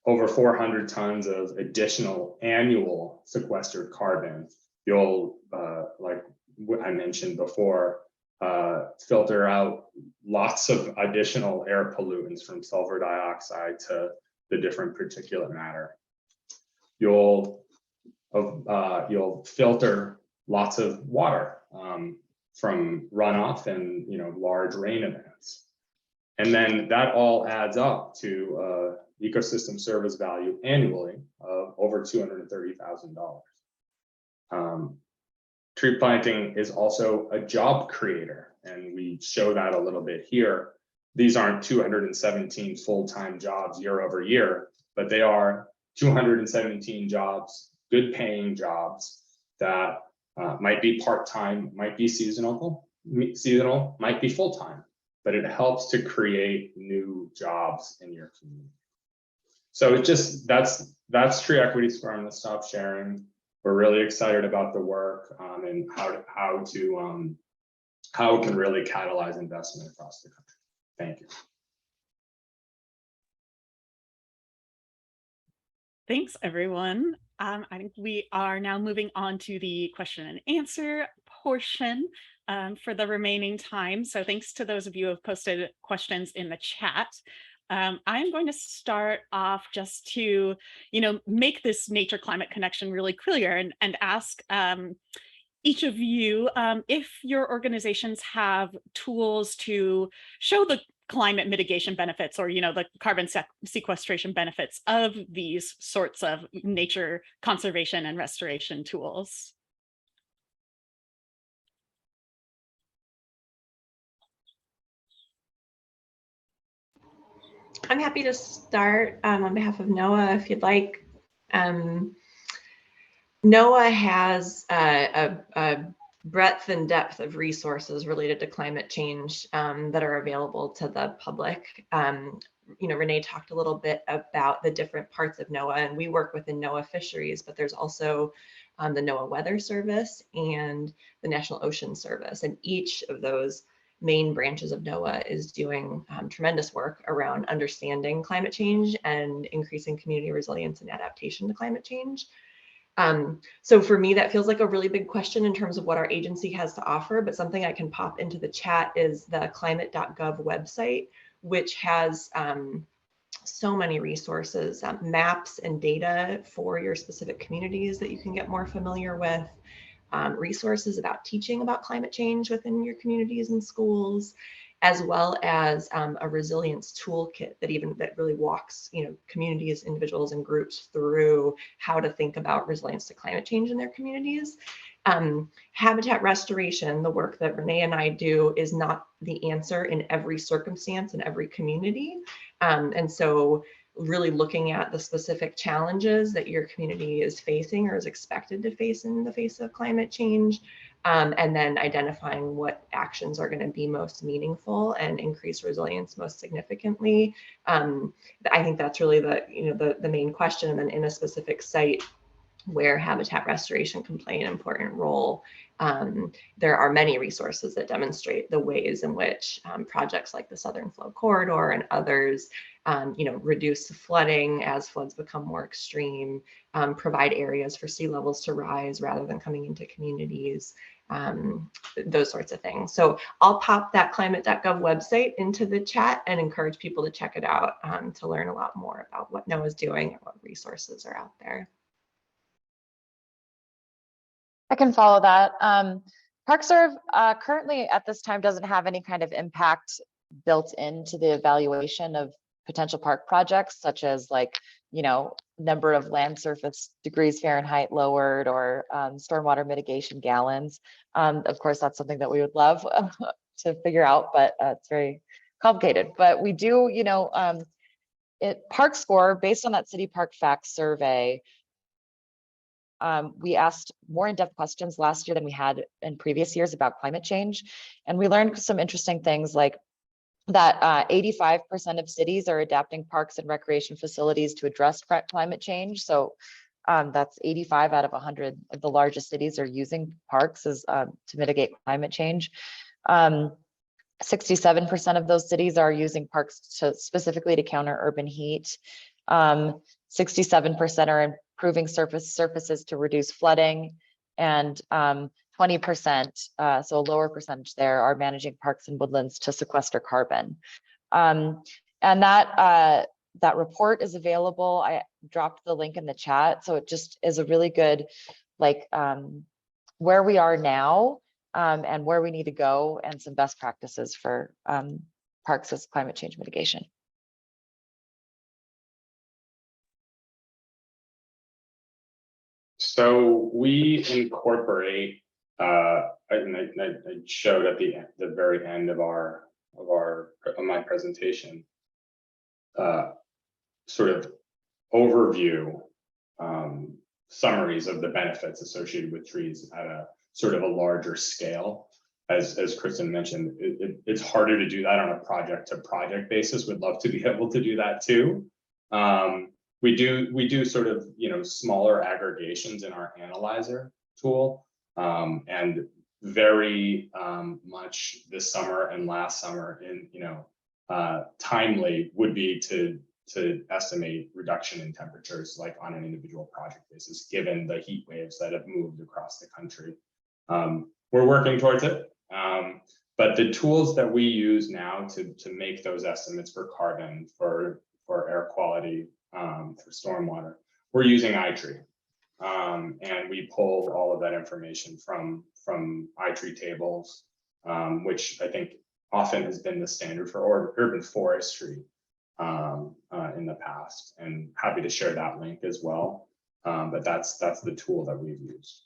over 400 tons of additional annual sequestered carbon. You'll, like I mentioned before, filter out lots of additional air pollutants from sulfur dioxide to the different particulate matter. You'll filter lots of water from runoff and large rain events. And then that all adds up to ecosystem service value annually of over $230,000. Tree planting is also a job creator, and we show that a little bit here. These aren't 217 full-time jobs year over year, but they are 217 jobs, good paying jobs that might be part-time, might be seasonal, might be full-time, but it helps to create new jobs in your community. So it just, that's Tree Equity Score. I'm gonna stop sharing. We're really excited about the work and how it can really catalyze investment across the country. Thank you. Thanks, everyone. I think we are now moving on to the question and answer portion for the remaining time. So thanks to those of you who have posted questions in the chat. I'm going to start off just to, make this nature climate connection really clear and ask each of you if your organizations have tools to show the climate mitigation benefits or, the carbon sequestration benefits of these sorts of nature conservation and restoration tools. I'm happy to start on behalf of NOAA if you'd like. NOAA has a breadth and depth of resources related to climate change that are available to the public. Renee talked a little bit about the different parts of NOAA, and we work within NOAA fisheries, but there's also the NOAA Weather Service and the National Ocean Service, and each of those main branches of NOAA is doing tremendous work around understanding climate change and increasing community resilience and adaptation to climate change. So for me, that feels like a really big question in terms of what our agency has to offer, but something I can pop into the chat is the climate.gov website, which has so many resources, maps and data for your specific communities that you can get more familiar with. Resources about teaching about climate change within your communities and schools, as well as a resilience toolkit that really walks communities, individuals, and groups through how to think about resilience to climate change in their communities. Habitat restoration, the work that Renee and I do, is not the answer in every circumstance in every community, and so really looking at the specific challenges that your community is facing or is expected to face in the face of climate change, and then identifying what actions are going to be most meaningful and increase resilience most significantly. I think that's really the main question. And then in a specific site where habitat restoration can play an important role, there are many resources that demonstrate the ways in which projects like the Southern Flow Corridor and others reduce flooding as floods become more extreme, provide areas for sea levels to rise rather than coming into communities, those sorts of things. So I'll pop that climate.gov website into the chat and encourage people to check it out to learn a lot more about what NOAA is doing and what resources are out there. I can follow that. ParkServe currently at this time doesn't have any kind of impact built into the evaluation of potential park projects, such as number of land surface degrees Fahrenheit lowered or stormwater mitigation gallons. Of course, that's something that we would love to figure out, but it's very complicated. But we do, ParkScore, based on that City Park Facts survey, we asked more in-depth questions last year than we had in previous years about climate change. And we learned some interesting things like that 85% of cities are adapting parks and recreation facilities to address climate change. So that's 85 out of 100 of the largest cities are using parks as to mitigate climate change. 67% of those cities are using parks specifically to counter urban heat. 67% are improving surfaces to reduce flooding, and 20%, so a lower percentage there, are managing parks and woodlands to sequester carbon. And that report is available. I dropped the link in the chat, so it just is a really good where we are now and where we need to go, and some best practices for parks as climate change mitigation. So we incorporate, and I showed at the very end of my presentation, sort of overview summaries of the benefits associated with trees at a sort of a larger scale. As Kristen mentioned, it's harder to do that on a project to project basis. We'd love to be able to do that too. We do sort of, smaller aggregations in our analyzer tool, and very much this summer and last summer timely would be to estimate reduction in temperatures, like on an individual project basis, given the heat waves that have moved across the country. We're working towards it, but the tools that we use now to make those estimates for carbon, for air quality, for stormwater, we're using iTree, and we pull all of that information from iTree tables, which I think often has been the standard for urban forestry in the past, and happy to share that link as well. But that's the tool that we've used.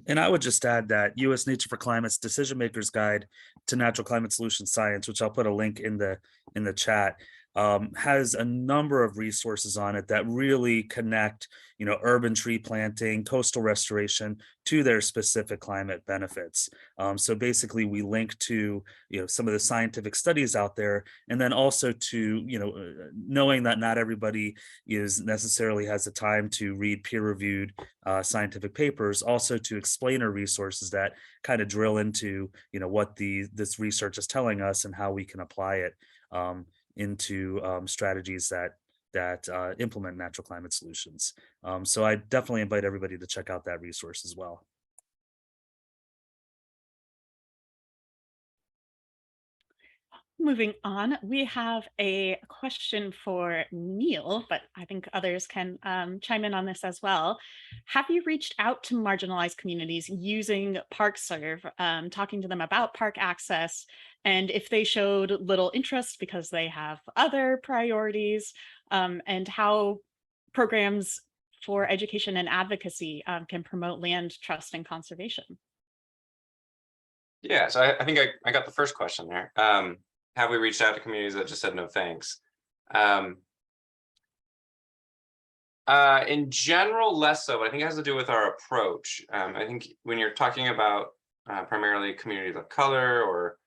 And I would just add that U.S. Nature for Climate's Decision Makers Guide to Natural Climate Solution Science, which I'll put a link in the chat, has a number of resources on it that really connect, urban tree planting, coastal restoration to their specific climate benefits. So basically, we link to some of the scientific studies out there, and then also to knowing that not everybody necessarily has the time to read peer-reviewed scientific papers, also to explainer resources that kind of drill into what this research is telling us and how we can apply it into strategies that implement natural climate solutions. So I definitely invite everybody to check out that resource as well. Moving on, we have a question for Neil, but I think others can chime in on this as well. Have you reached out to marginalized communities using ParkServe, talking to them about park access, and if they showed little interest because they have other priorities, and how programs for education and advocacy can promote land trust and conservation? Yeah, so I think I got the first question there. Have we reached out to communities that just said no thanks? In general, less so, but I think it has to do with our approach. I think when you're talking about primarily communities of color or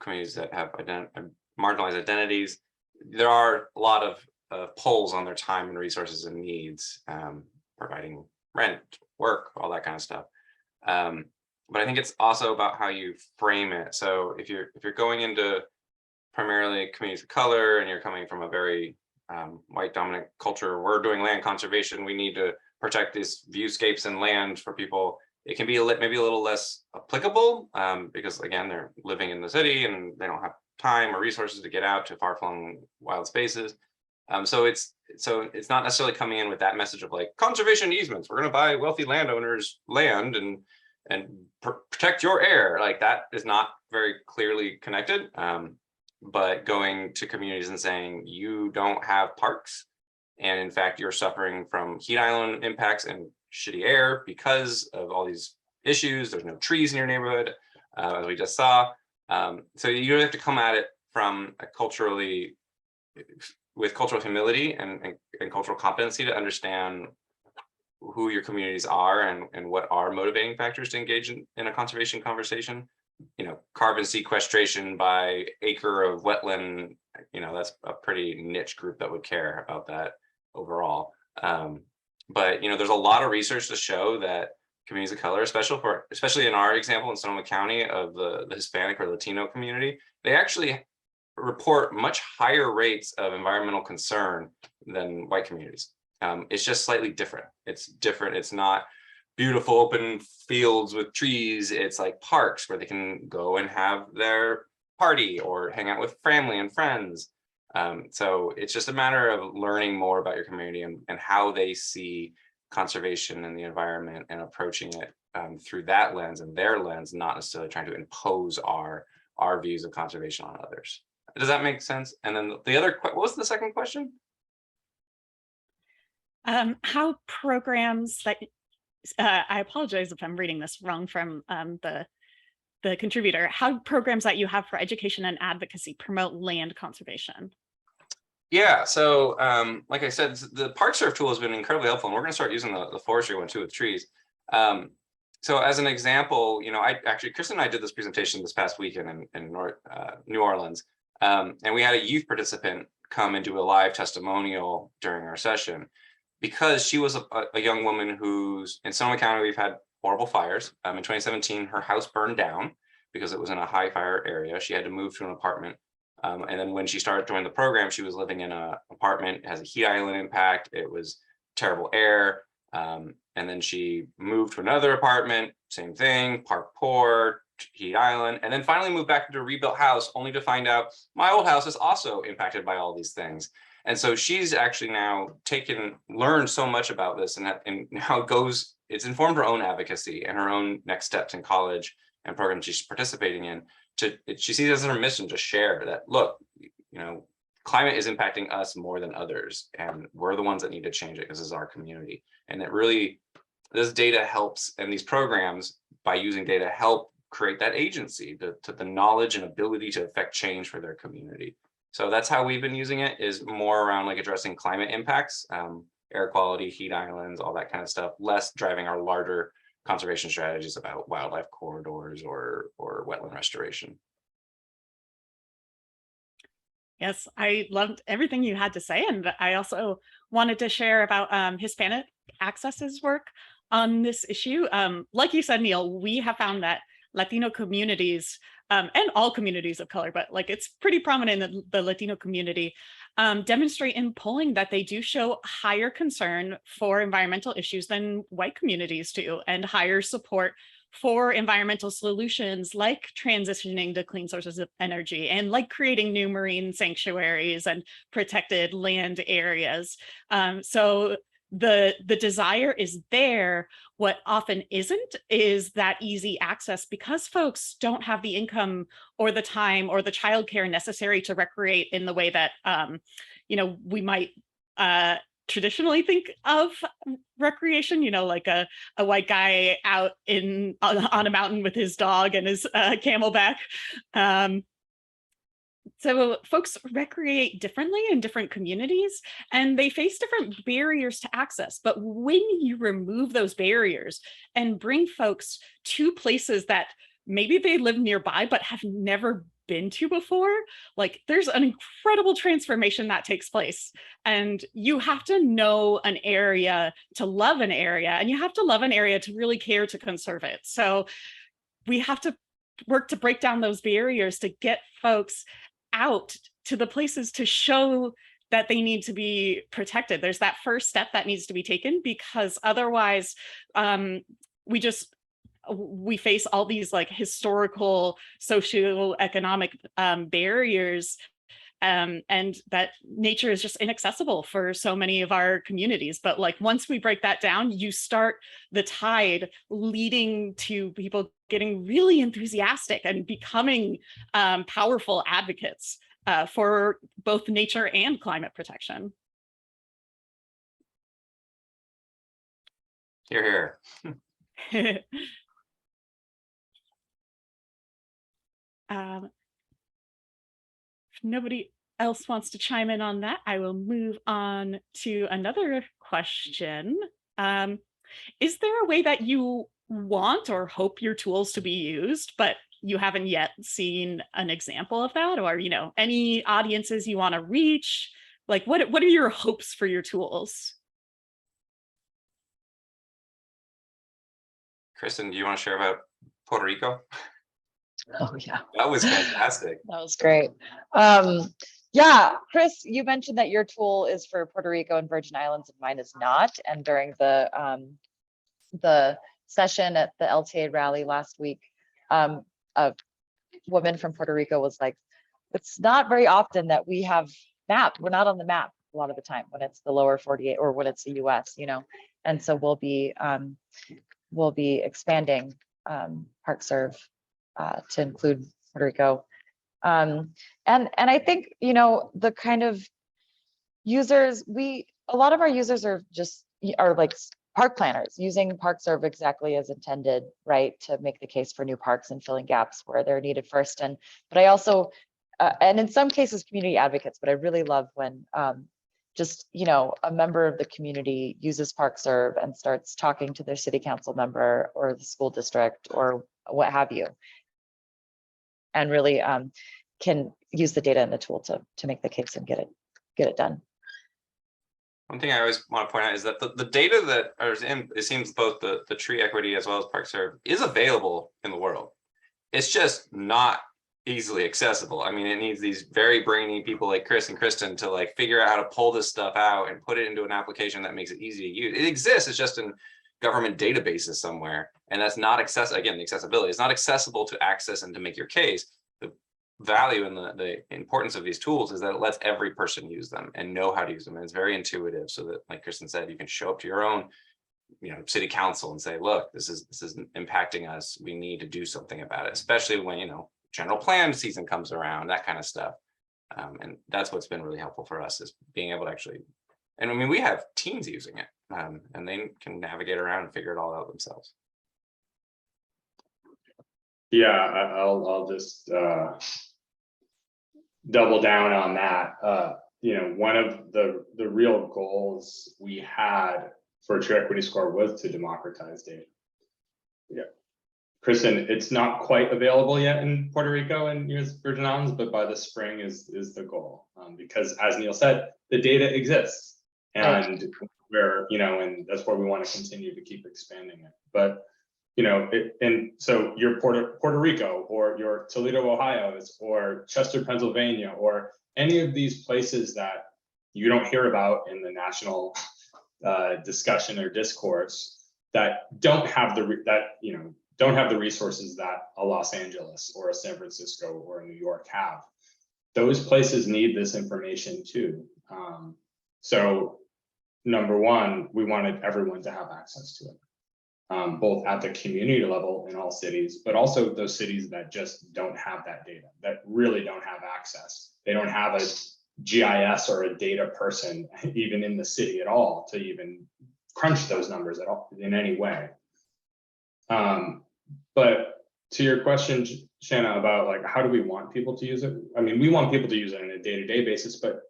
communities that have marginalized identities, there are a lot of pulls on their time and resources and needs, providing rent, work, all that kind of stuff. But I think it's also about how you frame it. So if you're going into primarily communities of color and you're coming from a very white dominant culture, we're doing land conservation, we need to protect these viewscapes and land for people, it can be maybe a little less applicable because again, they're living in the city and they don't have time or resources to get out to far-flung wild spaces. So it's not necessarily coming in with that message of like conservation easements, we're going to buy wealthy landowners land and protect your air. Like that is not very clearly connected. But going to communities and saying you don't have parks, and in fact you're suffering from heat island impacts and shitty air because of all these issues. There's no trees in your neighborhood, as we just saw. So you don't have to come at it from with cultural humility and cultural competency to understand who your communities are and what are motivating factors to engage in a conservation conversation. Carbon sequestration by acre of wetland, that's a pretty niche group that would care about that overall. But there's a lot of research to show that communities of color, especially in our example in Sonoma County of the Hispanic or Latino community, they actually report much higher rates of environmental concern than white communities. It's just slightly different. It's different. It's not beautiful open fields with trees. It's like parks where they can go and have their party or hang out with family and friends. So it's just a matter of learning more about your community and how they see conservation and the environment and approaching it through that lens and their lens, not necessarily trying to impose our views of conservation on others. Does that make sense? And then the other, what was the second question? How programs that, I apologize if I'm reading this wrong from the contributor, how programs that you have for education and advocacy promote land conservation? Yeah, so like I said, the ParkServe tool has been incredibly helpful, and we're going to start using the forestry one too with trees. So as an example, Kristen and I did this presentation this past weekend in New Orleans, and we had a youth participant come and do a live testimonial during our session, because she was a young woman who's in Sonoma County. We've had horrible fires. In 2017, her house burned down because it was in a high fire area. She had to move to an apartment. And then when she started joining the program, she was living in an apartment. It has a heat island impact. It was terrible air. And then she moved to another apartment, same thing, park poor, heat island, and then finally moved back into a rebuilt house, only to find out my old house is also impacted by all these things. And so she's actually now learned so much about this, and now it's informed her own advocacy and her own next steps in college and programs she's participating in. She sees it as her mission to share that, look, climate is impacting us more than others, and we're the ones that need to change it because this is our community. And this data helps, and these programs, by using data, help create that agency, the knowledge and ability to affect change for their community. So that's how we've been using it, is more around like addressing climate impacts, air quality, heat islands, all that kind of stuff, less driving our larger conservation strategies about wildlife corridors or wetland restoration. Yes, I loved everything you had to say. And I also wanted to share about Hispanic Access's work on this issue. Like you said, Neil, we have found that Latino communities and all communities of color, but like it's pretty prominent in the Latino community, demonstrate in polling that they do show higher concern for environmental issues than white communities do, and higher support for environmental solutions like transitioning to clean sources of energy and like creating new marine sanctuaries and protected land areas. So the desire is there. What often isn't is that easy access, because folks don't have the income or the time or the childcare necessary to recreate in the way that we might traditionally think of recreation, like a white guy out on a mountain with his dog and his camelback. So folks recreate differently in different communities, and they face different barriers to access. But when you remove those barriers and bring folks to places that maybe they live nearby but have never been to before, like there's an incredible transformation that takes place. And you have to know an area to love an area, and you have to love an area to really care to conserve it. So we have to work to break down those barriers to get folks out to the places to show that they need to be protected. There's that first step that needs to be taken, because otherwise we face all these like historical socioeconomic barriers, and that nature is just inaccessible for so many of our communities. But like once we break that down, you start the tide leading to people getting really enthusiastic and becoming powerful advocates for both nature and climate protection. Hear, hear. If nobody else wants to chime in on that, I will move on to another question. Is there a way that you want or hope your tools to be used, but you haven't yet seen an example of that? Or, any audiences you want to reach? Like, what are your hopes for your tools? Kristen, do you want to share about Puerto Rico? Oh yeah, that was fantastic. That was great. Yeah, Chris, you mentioned that your tool is for Puerto Rico and Virgin Islands, and mine is not. And during the session at the LTA rally last week, a woman from Puerto Rico was like, it's not very often that we have map. We're not on the map a lot of the time when it's the lower 48 or when it's the US, and so we'll be expanding ParkServe to include Puerto Rico. And I think, the kind of users, we a lot of our users are like park planners using ParkServe exactly as intended, right, to make the case for new parks and filling gaps where they're needed first. But I also, and in some cases, community advocates, but I really love when just, a member of the community uses ParkServe and starts talking to their city council member or the school district or what have you, and really can use the data and the tool to make the case and get it done. One thing I always want to point out is that the data that is in, it seems both the tree equity as well as ParkServe is available in the world. It's just not easily accessible. I mean, it needs these very brainy people like Chris and Kristen to like figure out how to pull this stuff out and put it into an application that makes it easy to use. It exists, it's just in government databases somewhere. And that's not accessible. Again, the accessibility is not accessible to access and to make your case. The value and the importance of these tools is that it lets every person use them and know how to use them. And it's very intuitive, so that, like Kristen said, you can show up to your own city council and say, look, this is impacting us. We need to do something about it, especially when, general plan season comes around, that kind of stuff. And that's what's been really helpful for us, is being able to actually, and I mean, we have teams using it, and they can navigate around and figure it all out themselves. Yeah, I'll just double down on that. One of the real goals we had for Tree Equity Score was to democratize data. Yeah, Kristen, it's not quite available yet in Puerto Rico and U.S. Virgin Islands, but by the spring is the goal, because as Neil said, the data exists, and and that's where we want to continue to keep expanding it. But and so your Puerto Rico, or your Toledo, Ohio, or Chester, Pennsylvania, or any of these places that you don't hear about in the national discussion or discourse, that don't have the resources that a Los Angeles or a San Francisco or a New York have. Those places need this information too. So number one, we wanted everyone to have access to it, both at the community level in all cities, but also those cities that just don't have that data, that really don't have access. They don't have a GIS or a data person even in the city at all to even crunch those numbers at all in any way. But to your question, Shanna, about like, how do we want people to use it? I mean, we want people to use it on a day-to-day basis, but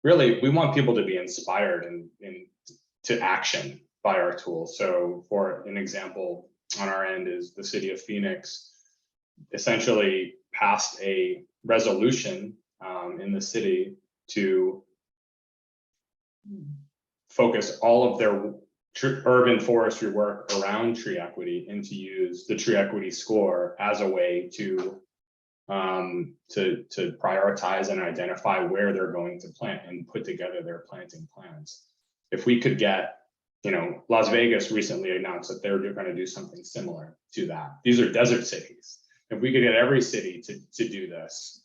really we want people to be inspired to action by our tools. So for an example on our end is the city of Phoenix essentially passed a resolution in the city to focus all of their urban forestry work around tree equity and to use the tree equity score as a way to prioritize and identify where they're going to plant and put together their planting plans. If we could get, Las Vegas recently announced that they're going to do something similar to that. These are desert cities. If we could get every city to do this,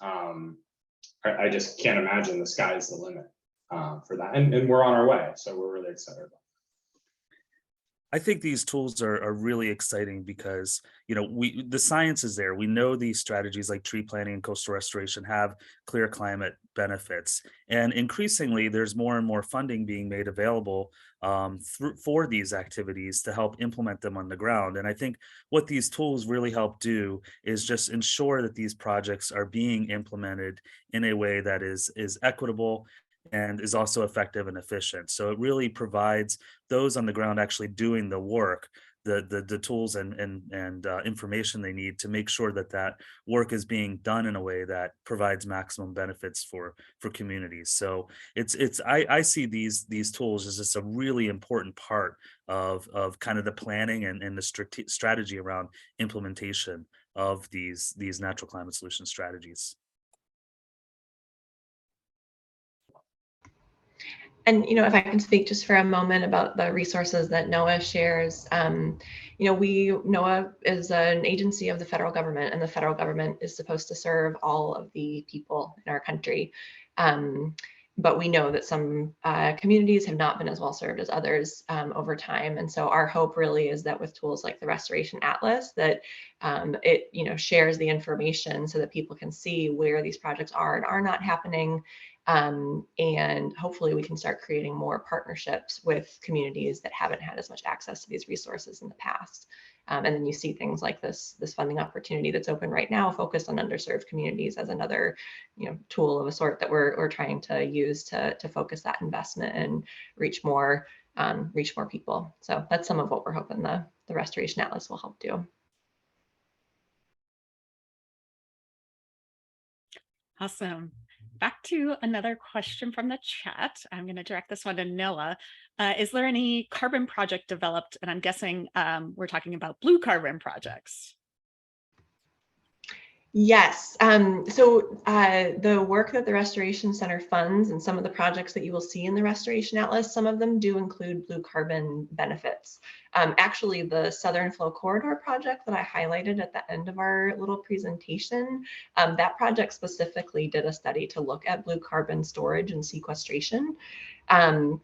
I just can't imagine the sky is the limit for that. And we're on our way. So we're really excited about it. I think these tools are really exciting because, the science is there. We know these strategies like tree planting and coastal restoration have clear climate benefits. And increasingly, there's more and more funding being made available for these activities to help implement them on the ground. And I think what these tools really help do is just ensure that these projects are being implemented in a way that is equitable and is also effective and efficient. So it really provides those on the ground actually doing the work, the tools and information they need to make sure that work is being done in a way that provides maximum benefits for communities. So I see these tools as just a really important part of kind of the planning and the strategy around implementation of these natural climate solution strategies. And, if I can speak just for a moment about the resources that NOAA shares, NOAA is an agency of the federal government, and the federal government is supposed to serve all of the people in our country. But we know that some communities have not been as well served as others over time. And so our hope really is that with tools like the Restoration Atlas, that it shares the information so that people can see where these projects are and are not happening, And hopefully we can start creating more partnerships with communities that haven't had as much access to these resources in the past. And then you see things like this funding opportunity that's open right now, focused on underserved communities, as another tool of a sort that we're trying to use to focus that investment and reach more people. So that's some of what we're hoping the Restoration Atlas will help do. Awesome. Back to another question from the chat. I'm going to direct this one to Noah. Is there any carbon project developed? And I'm guessing we're talking about blue carbon projects. Yes. So the work that the Restoration Center funds and some of the projects that you will see in the Restoration Atlas, some of them do include blue carbon benefits. Actually, the Southern Flow Corridor project that I highlighted at the end of our little presentation, that project specifically did a study to look at blue carbon storage and sequestration, and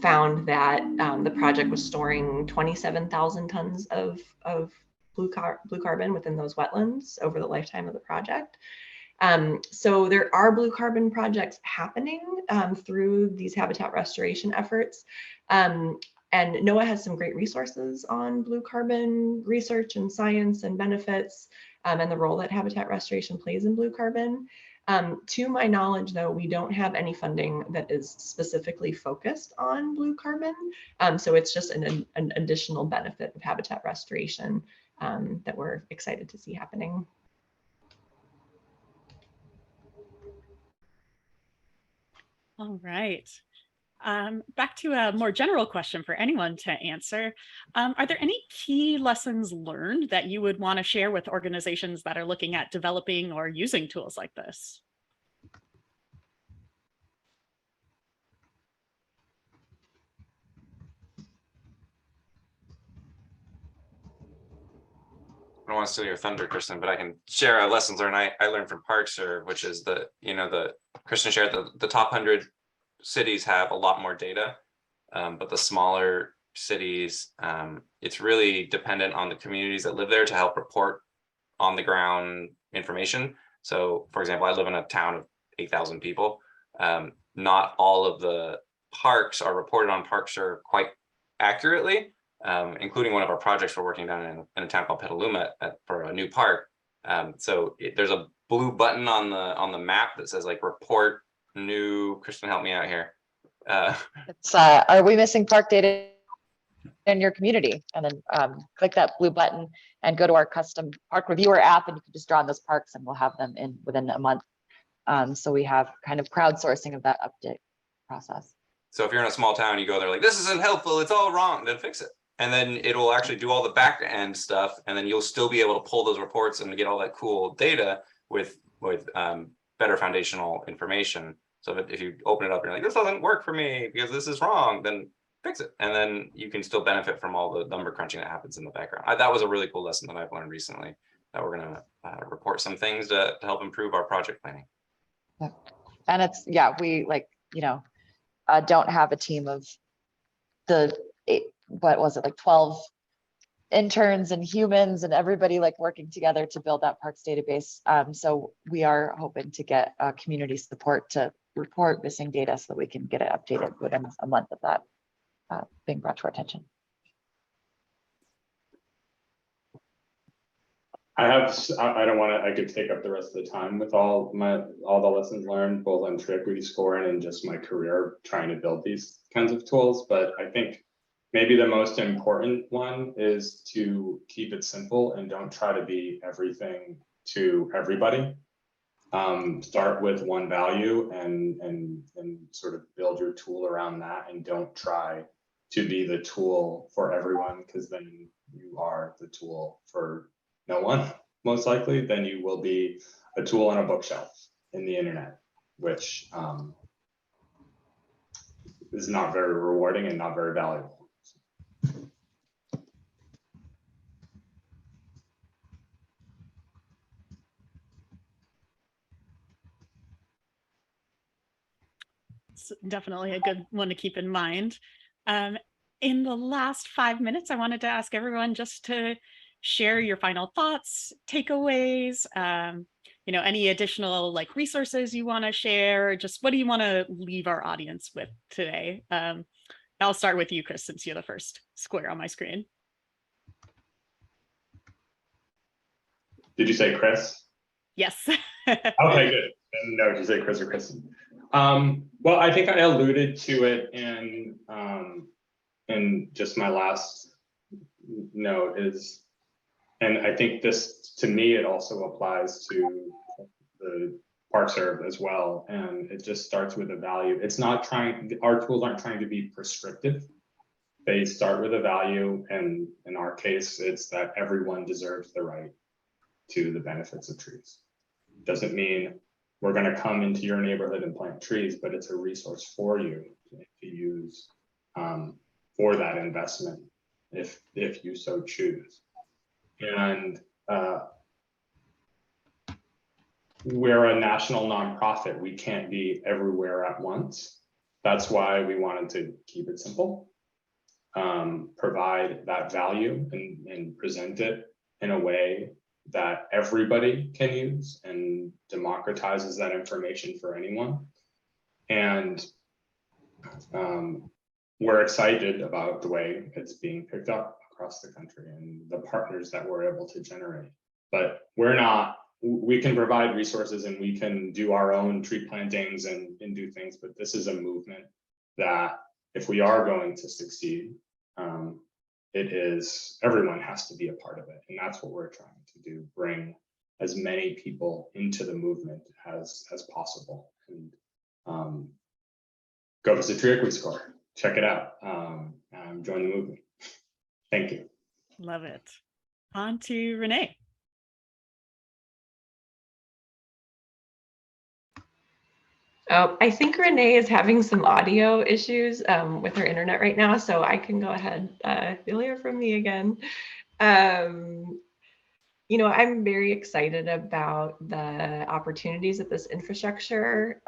found that the project was storing 27,000 tons of blue carbon within those wetlands over the lifetime of the project. So there are blue carbon projects happening through these habitat restoration efforts. And NOAA has some great resources on blue carbon research and science and benefits, and the role that habitat restoration plays in blue carbon. To my knowledge, though, we don't have any funding that is specifically focused on blue carbon. So it's just an additional benefit of habitat restoration that we're excited to see happening. All right. Back to a more general question for anyone to answer. Are there any key lessons learned that you would want to share with organizations that are looking at developing or using tools like this? I don't want to steal your thunder, Kristen, but I can share a lessons learned I learned from ParkServe, which is the Kristen shared the top 100 cities have a lot more data, but the smaller cities, it's really dependent on the communities that live there to help report on the ground information. So, for example, I live in a town of 8,000 people. Not all of the parks are reported on ParkServe quite accurately. Including one of our projects we're working on in a town called Petaluma for a new park. There's a blue button on the map that says like report new. Kristen, help me out here. It's are we missing park data in your community? And then click that blue button and go to our custom park reviewer app, and you can just draw on those parks, and we'll have them in within a month. So we have kind of crowdsourcing of that update process. So if you're in a small town, you go there like, this isn't helpful, it's all wrong, then fix it. And then it'll actually do all the back end stuff, and then you'll still be able to pull those reports and get all that cool data with better foundational information. So that if you open it up and you're like, this doesn't work for me because this is wrong, then fix it. And then you can still benefit from all the number crunching that happens in the background. That was a really cool lesson that I've learned recently, that we're going to report some things to help improve our project planning. Yeah. And it's, we don't have a team of what was it, like 12 interns and humans and everybody like working together to build that parks database. So we are hoping to get community support to report missing data so that we can get it updated within a month of that being brought to our attention. I could take up the rest of the time with all the lessons learned, both on true equity scoring and just my career trying to build these kinds of tools. But I think maybe the most important one is to keep it simple and don't try to be everything to everybody. Start with one value and sort of build your tool around that, and don't try to be the tool for everyone, because then you are the tool for no one, most likely. Then you will be a tool on a bookshelf in the internet, which is not very rewarding and not very valuable. It's definitely a good one to keep in mind. In the last 5 minutes, I wanted to ask everyone just to share your final thoughts, takeaways, any additional like resources you want to share, or just what do you want to leave our audience with today? I'll start with you, Chris, since you're the first square on my screen. Did you say Chris? Yes. Okay, good. No, did you say Chris or Kristen? Well, I think I alluded to it in just my last note is, and I think this, to me, it also applies to the ParkServe as well. And it just starts with a value. It's not trying, our tools aren't trying to be prescriptive. They start with a value. And in our case, it's that everyone deserves the right to the benefits of trees. Doesn't mean we're going to come into your neighborhood and plant trees, but it's a resource for you to use for that investment if you so choose. And we're a national nonprofit. We can't be everywhere at once. That's why we wanted to keep it simple, provide that value and present it in a way that everybody can use and democratizes that information for anyone. And we're excited about the way it's being picked up across the country and the partners that we're able to generate. But we can provide resources and we can do our own tree plantings and do things, but this is a movement that if we are going to succeed, everyone has to be a part of it. And that's what we're trying to do, bring as many people into the movement as possible. And go visit Tree Equity Score, check it out, join the movement. Thank you. Love it. On to Renee. Oh, I think Renee is having some audio issues with her internet right now, so I can go ahead. You'll hear from me again. I'm very excited about the opportunities that this infrastructure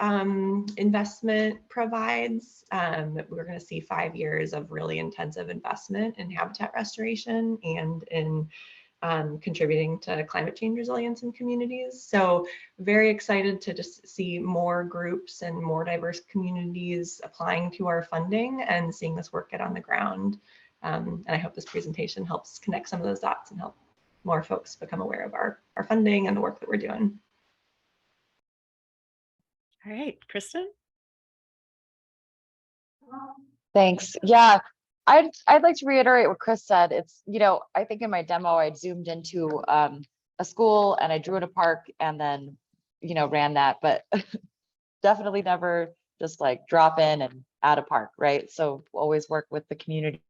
investment provides. We're going to see 5 years of really intensive investment in habitat restoration and in contributing to climate change resilience in communities. So very excited to just see more groups and more diverse communities applying to our funding and seeing this work get on the ground. And I hope this presentation helps connect some of those dots and help more folks become aware of our funding and the work that we're doing. All right, Kristen. Thanks. Yeah, I'd like to reiterate what Chris said. It's, I think in my demo, I zoomed into a school and I drew in a park and then, ran that, but definitely never just like drop in and add a park, right? So always work with the community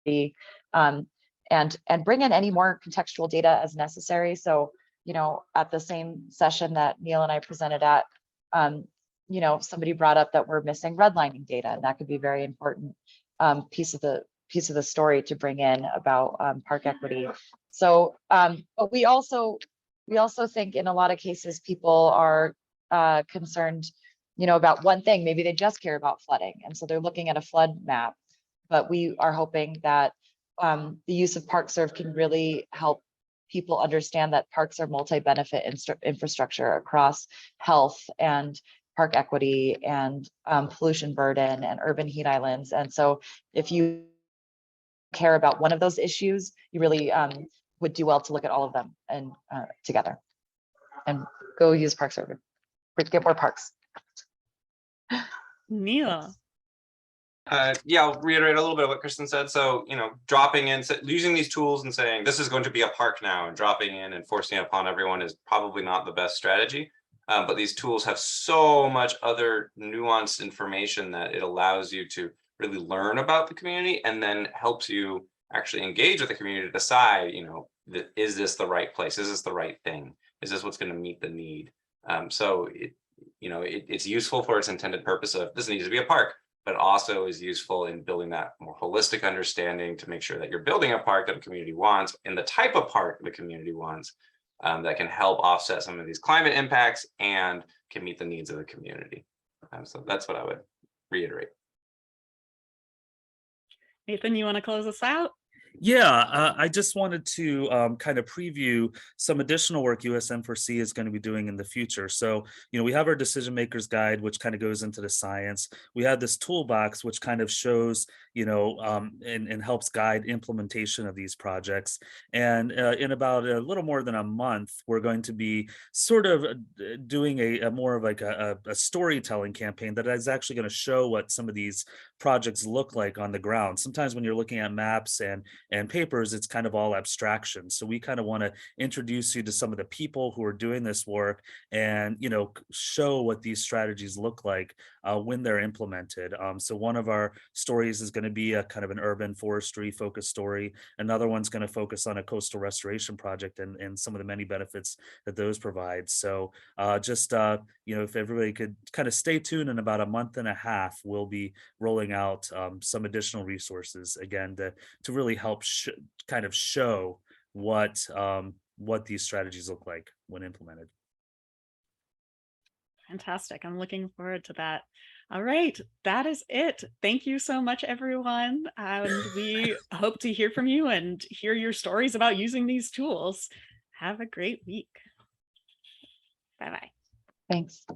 and bring in any more contextual data as necessary. So, at the same session that Neil and I presented at, somebody brought up that we're missing redlining data, and that could be a very important piece of the story to bring in about park equity. So, but we also think in a lot of cases people are concerned, about one thing. Maybe they just care about flooding, and so they're looking at a flood map. But we are hoping that the use of ParkServe can really help people understand that parks are multi-benefit infrastructure across health and park equity and pollution burden and urban heat islands. And so if you care about one of those issues, you really would do well to look at all of them and together and go use ParkServe, get more parks. Neil. Yeah, I'll reiterate a little bit of what Kristen said. So, dropping in, using these tools and saying, this is going to be a park now, and dropping in and forcing it upon everyone is probably not the best strategy. But these tools have so much other nuanced information that it allows you to really learn about the community and then helps you actually engage with the community to decide, is this the right place? Is this the right thing? Is this what's going to meet the need? So, it's useful for its intended purpose of this needs to be a park, but also is useful in building that more holistic understanding to make sure that you're building a park that the community wants and the type of park the community wants that can help offset some of these climate impacts and can meet the needs of the community. So that's what I would reiterate. Nathan, you want to close us out? Yeah, I just wanted to kind of preview some additional work USM4C is going to be doing in the future. So, we have our decision makers guide, which kind of goes into the science. We have this toolbox, which kind of shows, and helps guide implementation of these projects. And in about a little more than a month, we're going to be sort of doing a more of like a storytelling campaign that is actually going to show what some of these projects look like on the ground. Sometimes when you're looking at maps and papers, it's kind of all abstraction. So we kind of want to introduce you to some of the people who are doing this work and, show what these strategies look like when they're implemented. So one of our stories is going to be a kind of an urban forestry focused story. Another one's going to focus on a coastal restoration project and some of the many benefits that those provide. So if everybody could kind of stay tuned, in about a month and a half, we'll be rolling out some additional resources again to really help kind of show what these strategies look like when implemented. Fantastic. I'm looking forward to that. All right, that is it. Thank you so much, everyone. And we hope to hear from you and hear your stories about using these tools. Have a great week. Bye-bye. Thanks.